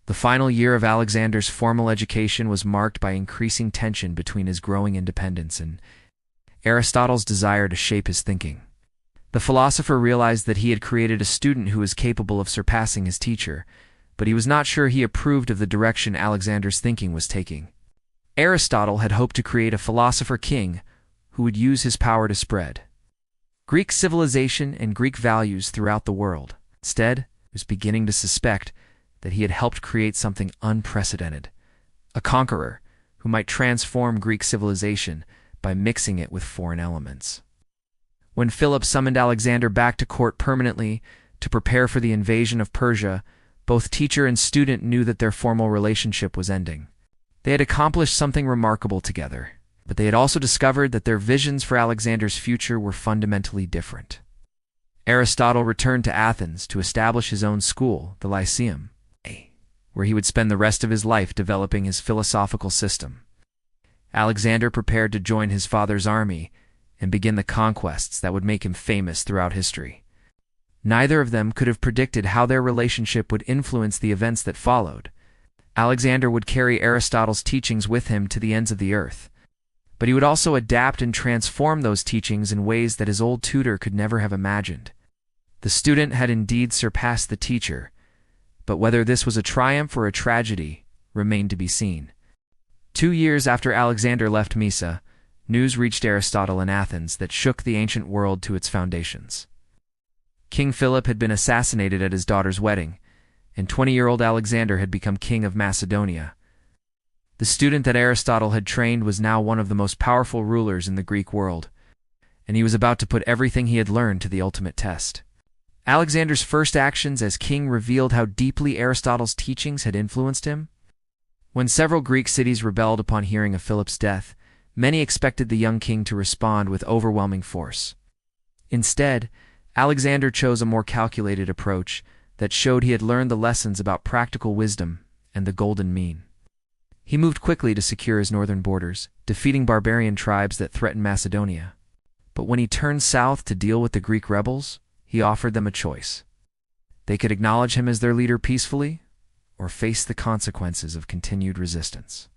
The final year of Alexander's formal education was marked by increasing tension between his growing independence and Aristotle's desire to shape his thinking. The philosopher realized that he had created a student who was capable of surpassing his teacher, but he was not sure he approved of the direction Alexander's thinking was taking. Aristotle had hoped to create a philosopher king who would use his power to spread Greek civilization and Greek values throughout the world. Instead, he was beginning to suspect that he had helped create something unprecedented, a conqueror who might transform Greek civilization by mixing it with foreign elements. When Philip summoned Alexander back to court permanently to prepare for the invasion of Persia, both teacher and student knew that their formal relationship was ending. They had accomplished something remarkable together, but they had also discovered that their visions for Alexander's future were fundamentally different. Aristotle returned to Athens to establish his own school, the Lyceum, where he would spend the rest of his life developing his philosophical system. Alexander prepared to join his father's army and begin the conquests that would make him famous throughout history. Neither of them could have predicted how their relationship would influence the events that followed. Alexander would carry Aristotle's teachings with him to the ends of the earth, but he would also adapt and transform those teachings in ways that his old tutor could never have imagined. The student had indeed surpassed the teacher, but whether this was a triumph or a tragedy remained to be seen. 2 years after Alexander left Mysa, news reached Aristotle in Athens that shook the ancient world to its foundations. King Philip had been assassinated at his daughter's wedding, and 20-year-old Alexander had become king of Macedonia. The student that Aristotle had trained was now one of the most powerful rulers in the Greek world, and he was about to put everything he had learned to the ultimate test. Alexander's first actions as king revealed how deeply Aristotle's teachings had influenced him. When several Greek cities rebelled upon hearing of Philip's death, many expected the young king to respond with overwhelming force. Instead, Alexander chose a more calculated approach that showed he had learned the lessons about practical wisdom and the golden mean. He moved quickly to secure his northern borders, defeating barbarian tribes that threatened Macedonia. But when he turned south to deal with the Greek rebels, he offered them a choice. They could acknowledge him as their leader peacefully, or face the consequences of continued resistance.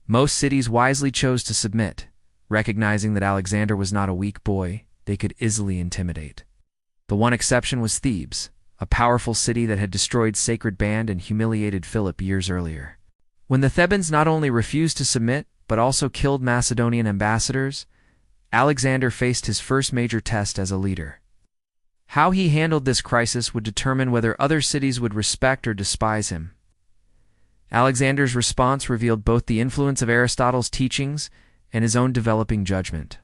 Most cities wisely chose to submit, recognizing that Alexander was not a weak boy they could easily intimidate. The one exception was Thebes, a powerful city that had destroyed sacred band and humiliated Philip years earlier. When the Thebans not only refused to submit, but also killed Macedonian ambassadors, Alexander faced his first major test as a leader. How he handled this crisis would determine whether other cities would respect or despise him. Alexander's response revealed both the influence of Aristotle's teachings and his own developing judgment.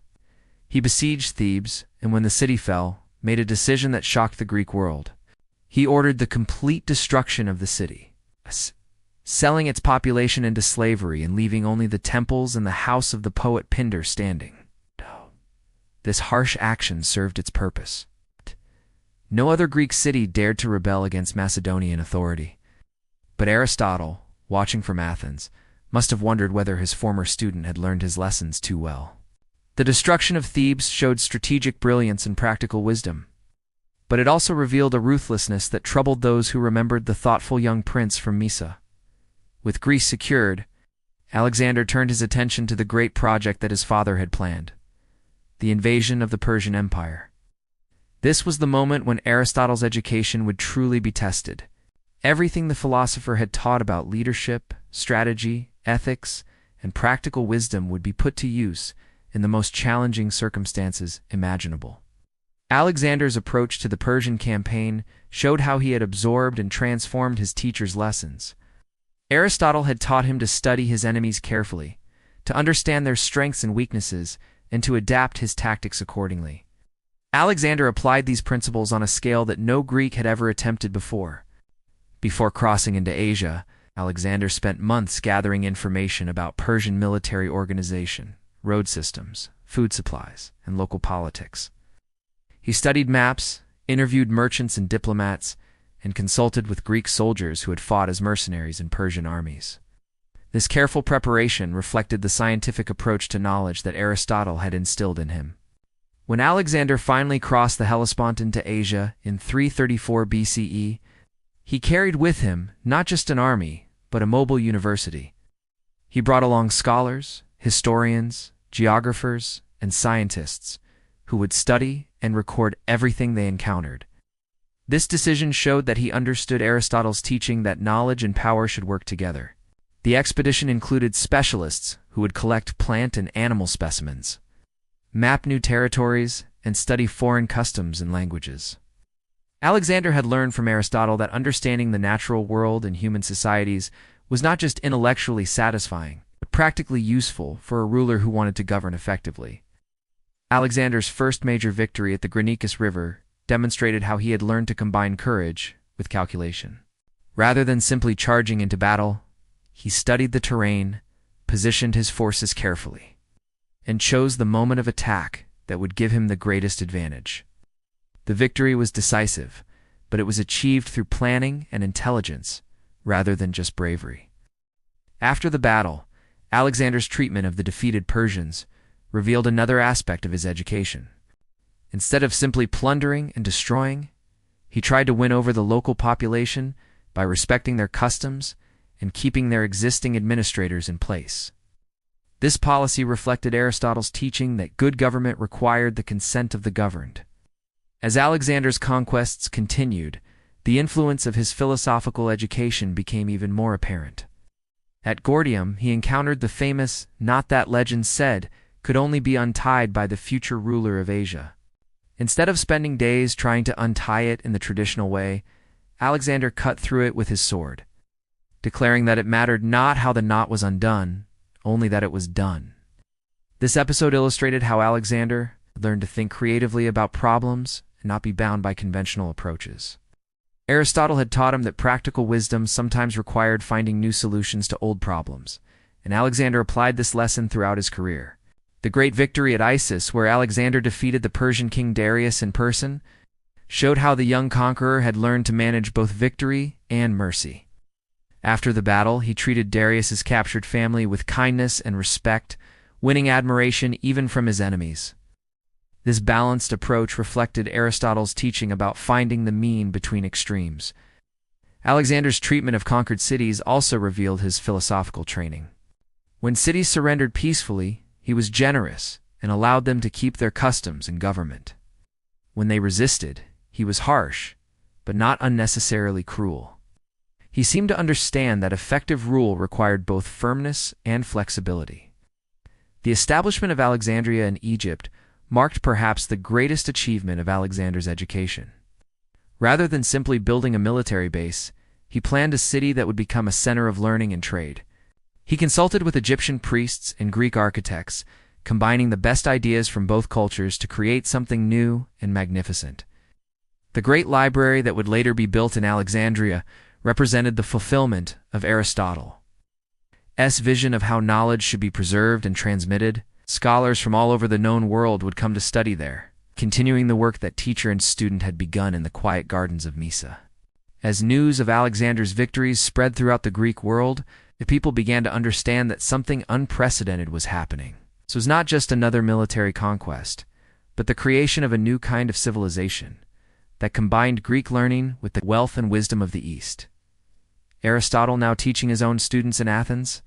He besieged Thebes, and when the city fell, made a decision that shocked the Greek world. He ordered the complete destruction of the city, selling its population into slavery and leaving only the temples and the house of the poet Pindar standing. This harsh action served its purpose. No other Greek city dared to rebel against Macedonian authority. But Aristotle, watching from Athens, must have wondered whether his former student had learned his lessons too well. The destruction of Thebes showed strategic brilliance and practical wisdom. but it also revealed a ruthlessness that troubled those who remembered the thoughtful young prince from Mysa. With Greece secured, Alexander turned his attention to the great project that his father had planned: the invasion of the Persian Empire. This was the moment when Aristotle's education would truly be tested. Everything the philosopher had taught about leadership, strategy, ethics, and practical wisdom would be put to use in the most challenging circumstances imaginable. Alexander's approach to the Persian campaign showed how he had absorbed and transformed his teacher's lessons. Aristotle had taught him to study his enemies carefully, to understand their strengths and weaknesses, and to adapt his tactics accordingly. Alexander applied these principles on a scale that no Greek had ever attempted before. Before crossing into Asia, Alexander spent months gathering information about Persian military organization, road systems, food supplies, and local politics. He studied maps, interviewed merchants and diplomats, and consulted with Greek soldiers who had fought as mercenaries in Persian armies. This careful preparation reflected the scientific approach to knowledge that Aristotle had instilled in him. When Alexander finally crossed the Hellespont into Asia in 334 BCE, he carried with him not just an army, but a mobile university. He brought along scholars, historians, geographers, and scientists who would study and record everything they encountered. This decision showed that he understood Aristotle's teaching that knowledge and power should work together. The expedition included specialists who would collect plant and animal specimens, map new territories, and study foreign customs and languages. Alexander had learned from Aristotle that understanding the natural world and human societies was not just intellectually satisfying, but practically useful for a ruler who wanted to govern effectively. Alexander's first major victory at the Granicus River demonstrated how he had learned to combine courage with calculation. Rather than simply charging into battle, he studied the terrain, positioned his forces carefully, and chose the moment of attack that would give him the greatest advantage. The victory was decisive, but it was achieved through planning and intelligence rather than just bravery. After the battle, Alexander's treatment of the defeated Persians revealed another aspect of his education. Instead of simply plundering and destroying, he tried to win over the local population by respecting their customs and keeping their existing administrators in place. This policy reflected Aristotle's teaching that good government required the consent of the governed. As Alexander's conquests continued, the influence of his philosophical education became even more apparent. At Gordium, he encountered the famous knot that legend said could only be untied by the future ruler of Asia. Instead of spending days trying to untie it in the traditional way, Alexander cut through it with his sword, declaring that it mattered not how the knot was undone, only that it was done. This episode illustrated how Alexander learned to think creatively about problems and not be bound by conventional approaches. Aristotle had taught him that practical wisdom sometimes required finding new solutions to old problems, and Alexander applied this lesson throughout his career. The great victory at Issus, where Alexander defeated the Persian king Darius in person, showed how the young conqueror had learned to manage both victory and mercy. After the battle, he treated Darius's captured family with kindness and respect, winning admiration even from his enemies. This balanced approach reflected Aristotle's teaching about finding the mean between extremes. Alexander's treatment of conquered cities also revealed his philosophical training. When cities surrendered peacefully, he was generous and allowed them to keep their customs and government. When they resisted, he was harsh, but not unnecessarily cruel. He seemed to understand that effective rule required both firmness and flexibility. The establishment of Alexandria in Egypt marked perhaps the greatest achievement of Alexander's education. Rather than simply building a military base, he planned a city that would become a center of learning and trade. He consulted with Egyptian priests and Greek architects, combining the best ideas from both cultures to create something new and magnificent. The great library that would later be built in Alexandria represented the fulfillment of Aristotle's vision of how knowledge should be preserved and transmitted. Scholars from all over the known world would come to study there, continuing the work that teacher and student had begun in the quiet gardens of Mysa. As news of Alexander's victories spread throughout the Greek world, the people began to understand that something unprecedented was happening. This was not just another military conquest, but the creation of a new kind of civilization, that combined Greek learning with the wealth and wisdom of the East. Aristotle, now teaching his own students in Athens,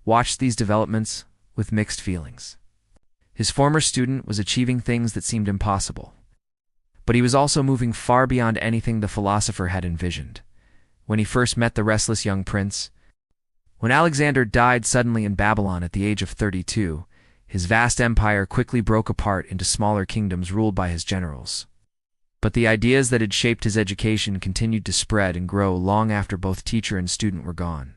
watched these developments with mixed feelings. His former student was achieving things that seemed impossible, but he was also moving far beyond anything the philosopher had envisioned. When he first met the restless young prince, when Alexander died suddenly in Babylon at the age of 32, his vast empire quickly broke apart into smaller kingdoms ruled by his generals. But the ideas that had shaped his education continued to spread and grow long after both teacher and student were gone.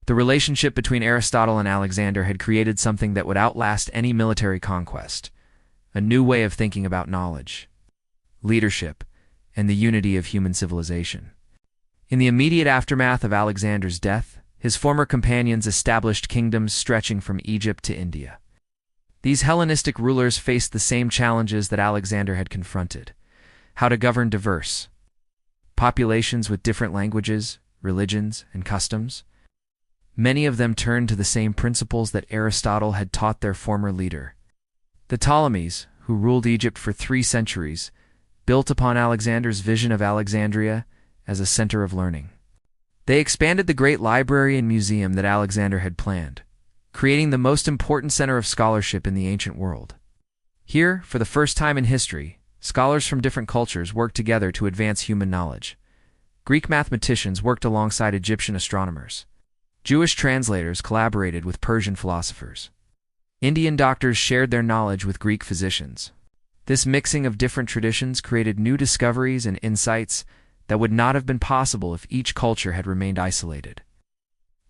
The relationship between Aristotle and Alexander had created something that would outlast any military conquest, a new way of thinking about knowledge, leadership, and the unity of human civilization. In the immediate aftermath of Alexander's death, his former companions established kingdoms stretching from Egypt to India. These Hellenistic rulers faced the same challenges that Alexander had confronted: how to govern diverse populations with different languages, religions, and customs. Many of them turned to the same principles that Aristotle had taught their former leader. The Ptolemies, who ruled Egypt for 3 centuries, built upon Alexander's vision of Alexandria as a center of learning. They expanded the great library and museum that Alexander had planned, creating the most important center of scholarship in the ancient world. Here, for the first time in history, scholars from different cultures worked together to advance human knowledge. Greek mathematicians worked alongside Egyptian astronomers. Jewish translators collaborated with Persian philosophers. Indian doctors shared their knowledge with Greek physicians. This mixing of different traditions created new discoveries and insights that would not have been possible if each culture had remained isolated.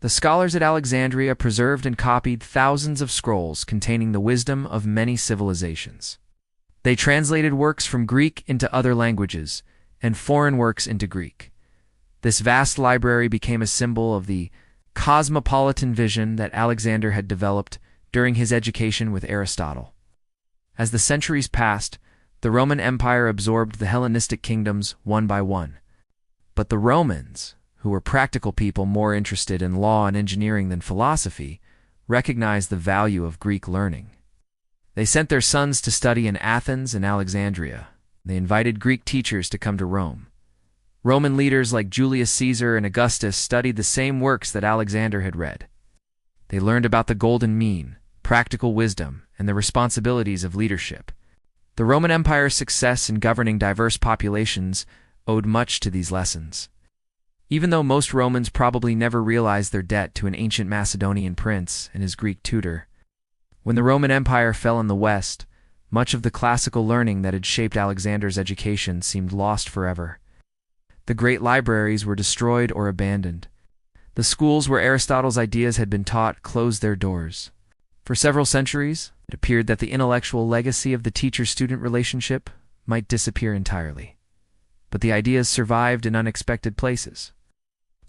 The scholars at Alexandria preserved and copied thousands of scrolls containing the wisdom of many civilizations. They translated works from Greek into other languages and foreign works into Greek. This vast library became a symbol of the cosmopolitan vision that Alexander had developed during his education with Aristotle. As the centuries passed, the Roman Empire absorbed the Hellenistic kingdoms one by one. But the Romans, who were practical people more interested in law and engineering than philosophy, recognized the value of Greek learning. They sent their sons to study in Athens and Alexandria. They invited Greek teachers to come to Rome. Roman leaders like Julius Caesar and Augustus studied the same works that Alexander had read. They learned about the golden mean, practical wisdom, and the responsibilities of leadership. The Roman Empire's success in governing diverse populations owed much to these lessons. Even though most Romans probably never realized their debt to an ancient Macedonian prince and his Greek tutor, when the Roman Empire fell in the West, much of the classical learning that had shaped Alexander's education seemed lost forever. The great libraries were destroyed or abandoned. The schools where Aristotle's ideas had been taught closed their doors. For several centuries, it appeared that the intellectual legacy of the teacher-student relationship might disappear entirely. But the ideas survived in unexpected places.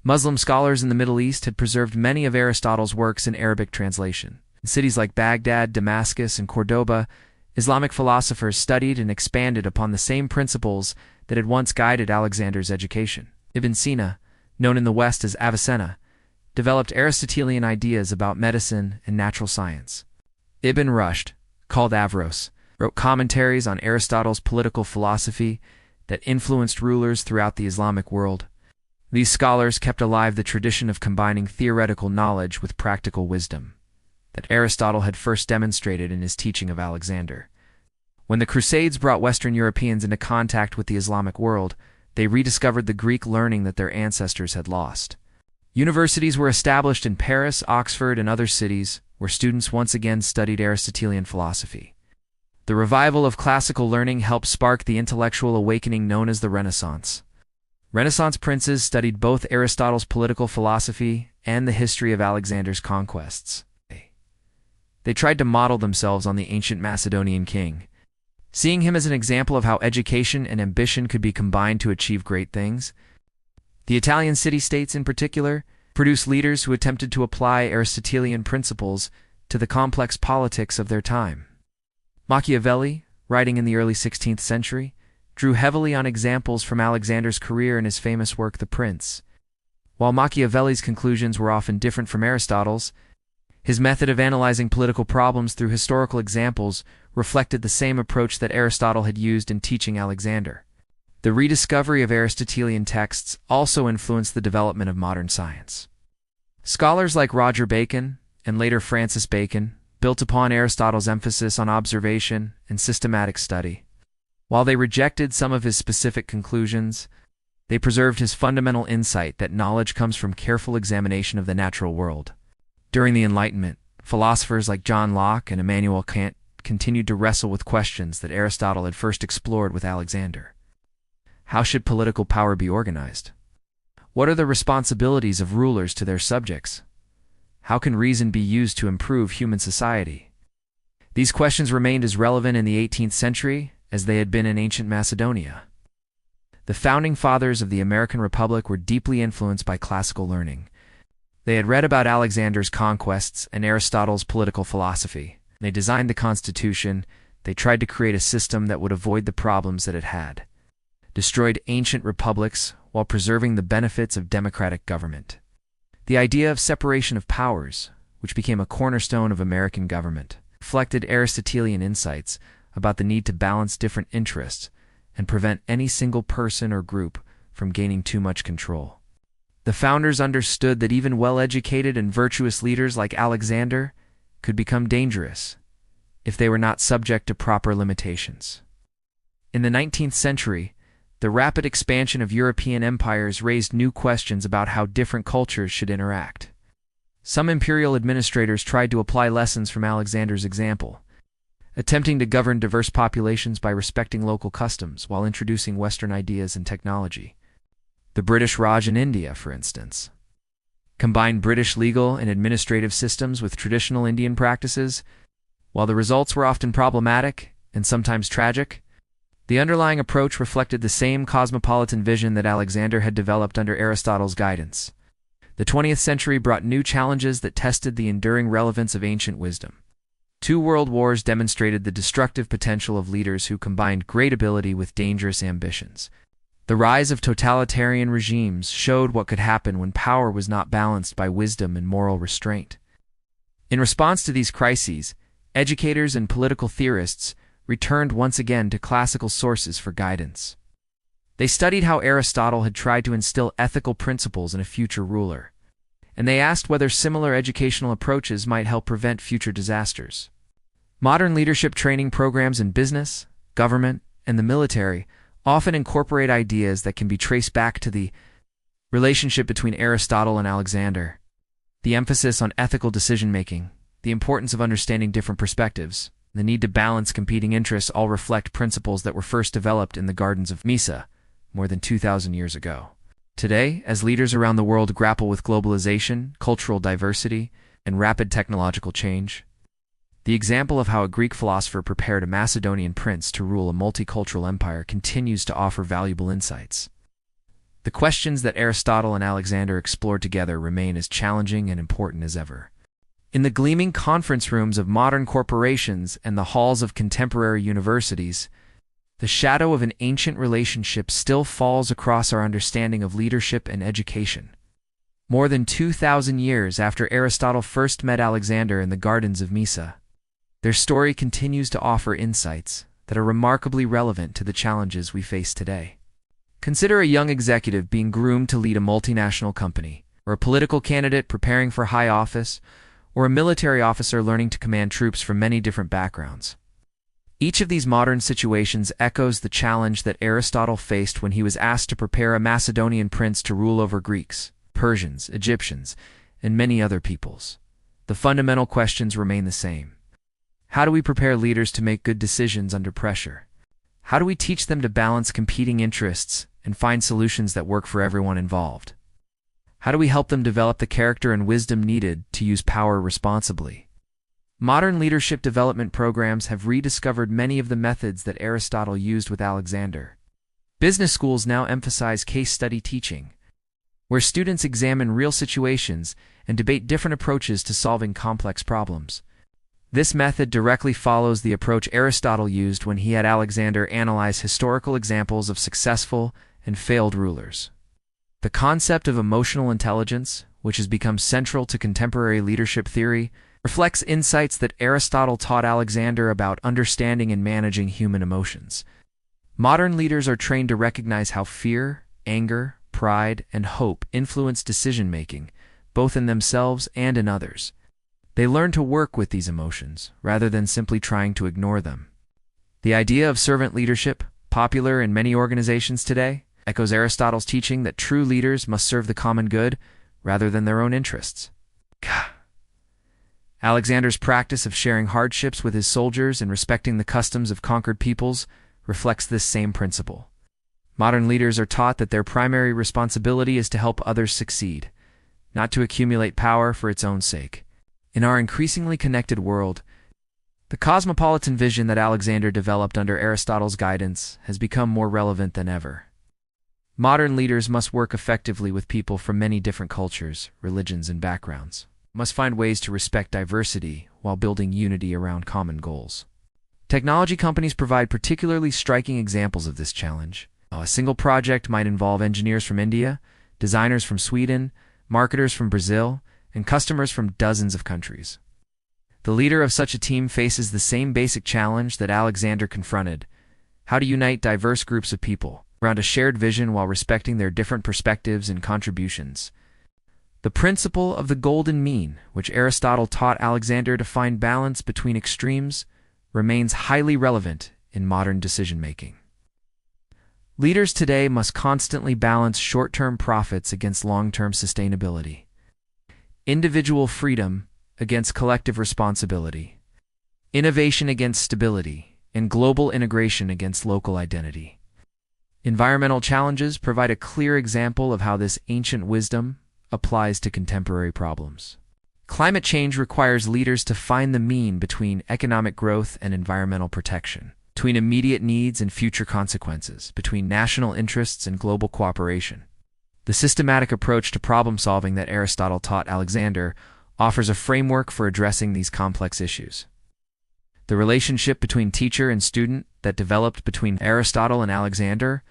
Muslim scholars in the Middle East had preserved many of Aristotle's works in Arabic translation. In cities like Baghdad, Damascus, and Cordoba, Islamic philosophers studied and expanded upon the same principles that had once guided Alexander's education. Ibn Sina, known in the West as Avicenna, developed Aristotelian ideas about medicine and natural science. Ibn Rushd, called Averroes, wrote commentaries on Aristotle's political philosophy that influenced rulers throughout the Islamic world. These scholars kept alive the tradition of combining theoretical knowledge with practical wisdom that Aristotle had first demonstrated in his teaching of Alexander. When the Crusades brought Western Europeans into contact with the Islamic world, they rediscovered the Greek learning that their ancestors had lost. Universities were established in Paris, Oxford, and other cities where students once again studied Aristotelian philosophy. The revival of classical learning helped spark the intellectual awakening known as the Renaissance. Renaissance princes studied both Aristotle's political philosophy and the history of Alexander's conquests. They tried to model themselves on the ancient Macedonian king, seeing him as an example of how education and ambition could be combined to achieve great things. The Italian city-states in particular produced leaders who attempted to apply Aristotelian principles to the complex politics of their time. Machiavelli, writing in the early 16th century, drew heavily on examples from Alexander's career in his famous work The Prince. While Machiavelli's conclusions were often different from Aristotle's, his method of analyzing political problems through historical examples reflected the same approach that Aristotle had used in teaching Alexander. The rediscovery of Aristotelian texts also influenced the development of modern science. Scholars like Roger Bacon, and later Francis Bacon, built upon Aristotle's emphasis on observation and systematic study. While they rejected some of his specific conclusions, they preserved his fundamental insight that knowledge comes from careful examination of the natural world. During the Enlightenment, philosophers like John Locke and Immanuel Kant continued to wrestle with questions that Aristotle had first explored with Alexander. How should political power be organized? What are the responsibilities of rulers to their subjects? How can reason be used to improve human society? These questions remained as relevant in the 18th century as they had been in ancient Macedonia. The founding fathers of the American Republic were deeply influenced by classical learning. They had read about Alexander's conquests and Aristotle's political philosophy. They designed the Constitution. They tried to create a system that would avoid the problems that it had, destroyed ancient republics while preserving the benefits of democratic government. The idea of separation of powers, which became a cornerstone of American government, reflected Aristotelian insights about the need to balance different interests and prevent any single person or group from gaining too much control. The founders understood that even well-educated and virtuous leaders like Alexander could become dangerous if they were not subject to proper limitations. In the 19th century, the rapid expansion of European empires raised new questions about how different cultures should interact. Some imperial administrators tried to apply lessons from Alexander's example, attempting to govern diverse populations by respecting local customs while introducing Western ideas and technology. The British Raj in India, for instance, combined British legal and administrative systems with traditional Indian practices. While the results were often problematic and sometimes tragic, the underlying approach reflected the same cosmopolitan vision that Alexander had developed under Aristotle's guidance. The 20th century brought new challenges that tested the enduring relevance of ancient wisdom. 2 world wars demonstrated the destructive potential of leaders who combined great ability with dangerous ambitions. The rise of totalitarian regimes showed what could happen when power was not balanced by wisdom and moral restraint. In response to these crises, educators and political theorists returned once again to classical sources for guidance. They studied how Aristotle had tried to instill ethical principles in a future ruler, and they asked whether similar educational approaches might help prevent future disasters. Modern leadership training programs in business, government, and the military often incorporate ideas that can be traced back to the relationship between Aristotle and Alexander. The emphasis on ethical decision-making, the importance of understanding different perspectives, and the need to balance competing interests all reflect principles that were first developed in the gardens of Mysa more than 2,000 years ago. Today, as leaders around the world grapple with globalization, cultural diversity, and rapid technological change, the example of how a Greek philosopher prepared a Macedonian prince to rule a multicultural empire continues to offer valuable insights. The questions that Aristotle and Alexander explored together remain as challenging and important as ever. In the gleaming conference rooms of modern corporations and the halls of contemporary universities, the shadow of an ancient relationship still falls across our understanding of leadership and education. More than 2,000 years after Aristotle first met Alexander in the gardens of Mysa, their story continues to offer insights that are remarkably relevant to the challenges we face today. Consider a young executive being groomed to lead a multinational company, or a political candidate preparing for high office, or a military officer learning to command troops from many different backgrounds. Each of these modern situations echoes the challenge that Aristotle faced when he was asked to prepare a Macedonian prince to rule over Greeks, Persians, Egyptians, and many other peoples. The fundamental questions remain the same. How do we prepare leaders to make good decisions under pressure? How do we teach them to balance competing interests and find solutions that work for everyone involved? How do we help them develop the character and wisdom needed to use power responsibly? Modern leadership development programs have rediscovered many of the methods that Aristotle used with Alexander. Business schools now emphasize case study teaching, where students examine real situations and debate different approaches to solving complex problems. This method directly follows the approach Aristotle used when he had Alexander analyze historical examples of successful and failed rulers. The concept of emotional intelligence, which has become central to contemporary leadership theory, reflects insights that Aristotle taught Alexander about understanding and managing human emotions. Modern leaders are trained to recognize how fear, anger, pride, and hope influence decision-making, both in themselves and in others. They learn to work with these emotions, rather than simply trying to ignore them. The idea of servant leadership, popular in many organizations today, echoes Aristotle's teaching that true leaders must serve the common good rather than their own interests. Alexander's practice of sharing hardships with his soldiers and respecting the customs of conquered peoples reflects this same principle. Modern leaders are taught that their primary responsibility is to help others succeed, not to accumulate power for its own sake. In our increasingly connected world, the cosmopolitan vision that Alexander developed under Aristotle's guidance has become more relevant than ever. Modern leaders must work effectively with people from many different cultures, religions, and backgrounds, must find ways to respect diversity while building unity around common goals. Technology companies provide particularly striking examples of this challenge. A single project might involve engineers from India, designers from Sweden, marketers from Brazil, and customers from dozens of countries. The leader of such a team faces the same basic challenge that Alexander confronted: how to unite diverse groups of people around a shared vision while respecting their different perspectives and contributions. The principle of the golden mean, which Aristotle taught Alexander to find balance between extremes, remains highly relevant in modern decision-making. Leaders today must constantly balance short-term profits against long-term sustainability, individual freedom against collective responsibility, innovation against stability, and global integration against local identity. Environmental challenges provide a clear example of how this ancient wisdom applies to contemporary problems. Climate change requires leaders to find the mean between economic growth and environmental protection, between immediate needs and future consequences, between national interests and global cooperation. The systematic approach to problem-solving that Aristotle taught Alexander offers a framework for addressing these complex issues. The relationship between teacher and student that developed between Aristotle and Alexander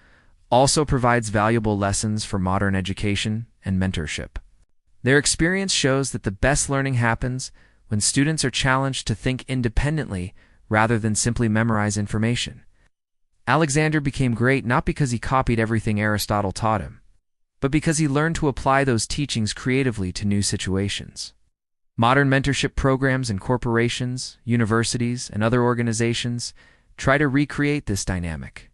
also provides valuable lessons for modern education and mentorship. Their experience shows that the best learning happens when students are challenged to think independently rather than simply memorize information. Alexander became great not because he copied everything Aristotle taught him, but because he learned to apply those teachings creatively to new situations. Modern mentorship programs in corporations, universities, and other organizations try to recreate this dynamic.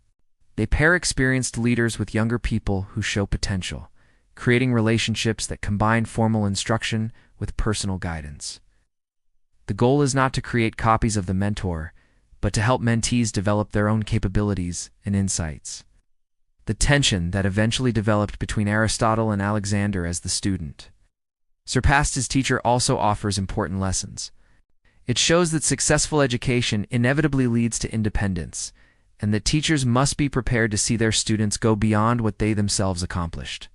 They pair experienced leaders with younger people who show potential, creating relationships that combine formal instruction with personal guidance. The goal is not to create copies of the mentor, but to help mentees develop their own capabilities and insights. The tension that eventually developed between Aristotle and Alexander as the student surpassed his teacher also offers important lessons. It shows that successful education inevitably leads to independence, and that teachers must be prepared to see their students go beyond what they themselves accomplished.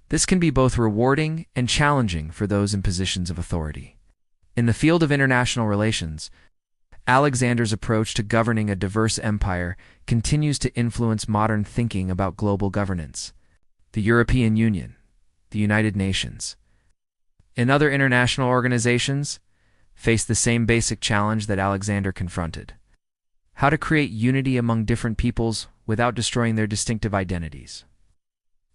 This can be both rewarding and challenging for those in positions of authority. In the field of international relations, Alexander's approach to governing a diverse empire continues to influence modern thinking about global governance. The European Union, the United Nations, and other international organizations face the same basic challenge that Alexander confronted: how to create unity among different peoples without destroying their distinctive identities.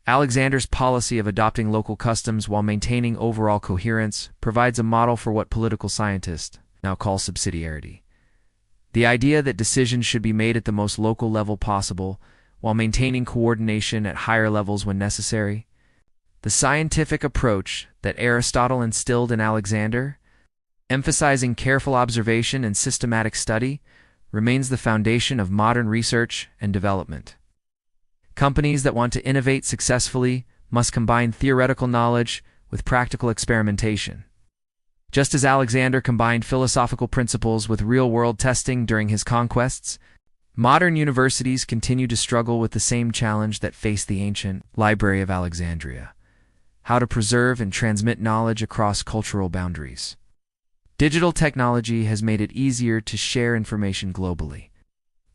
Alexander's policy of adopting local customs while maintaining overall coherence provides a model for what political scientists now call subsidiarity. The idea that decisions should be made at the most local level possible while maintaining coordination at higher levels when necessary. The scientific approach that Aristotle instilled in Alexander, emphasizing careful observation and systematic study, remains the foundation of modern research and development. Companies that want to innovate successfully must combine theoretical knowledge with practical experimentation. Just as Alexander combined philosophical principles with real-world testing during his conquests, modern universities continue to struggle with the same challenge that faced the ancient Library of Alexandria: how to preserve and transmit knowledge across cultural boundaries. Digital technology has made it easier to share information globally,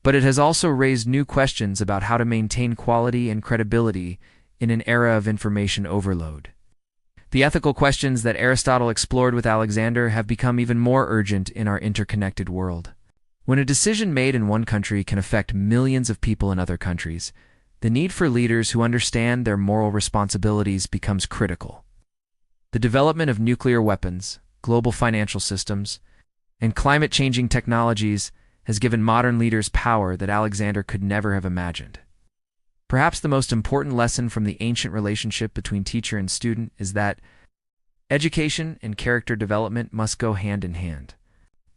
but it has also raised new questions about how to maintain quality and credibility in an era of information overload. The ethical questions that Aristotle explored with Alexander have become even more urgent in our interconnected world. When a decision made in one country can affect millions of people in other countries, the need for leaders who understand their moral responsibilities becomes critical. The development of nuclear weapons, global financial systems, and climate-changing technologies has given modern leaders power that Alexander could never have imagined. Perhaps the most important lesson from the ancient relationship between teacher and student is that education and character development must go hand in hand.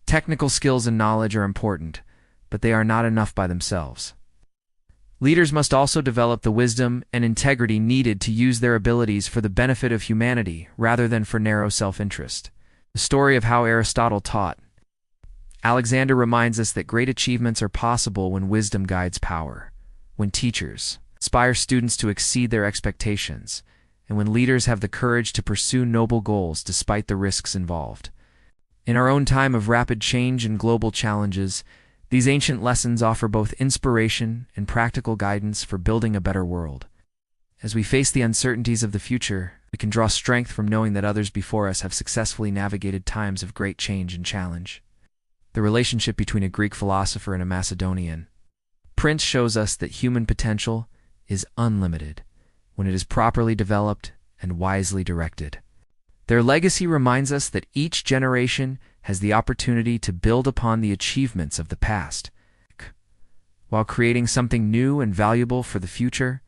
Technical skills and knowledge are important, but they are not enough by themselves. Leaders must also develop the wisdom and integrity needed to use their abilities for the benefit of humanity rather than for narrow self-interest. The story of how Aristotle taught. Alexander reminds us that great achievements are possible when wisdom guides power, when teachers inspire students to exceed their expectations, and when leaders have the courage to pursue noble goals despite the risks involved. In our own time of rapid change and global challenges, these ancient lessons offer both inspiration and practical guidance for building a better world. As we face the uncertainties of the future, we can draw strength from knowing that others before us have successfully navigated times of great change and challenge. The relationship between a Greek philosopher and a Macedonian prince shows us that human potential is unlimited when it is properly developed and wisely directed. Their legacy reminds us that each generation has the opportunity to build upon the achievements of the past, while creating something new and valuable for the future.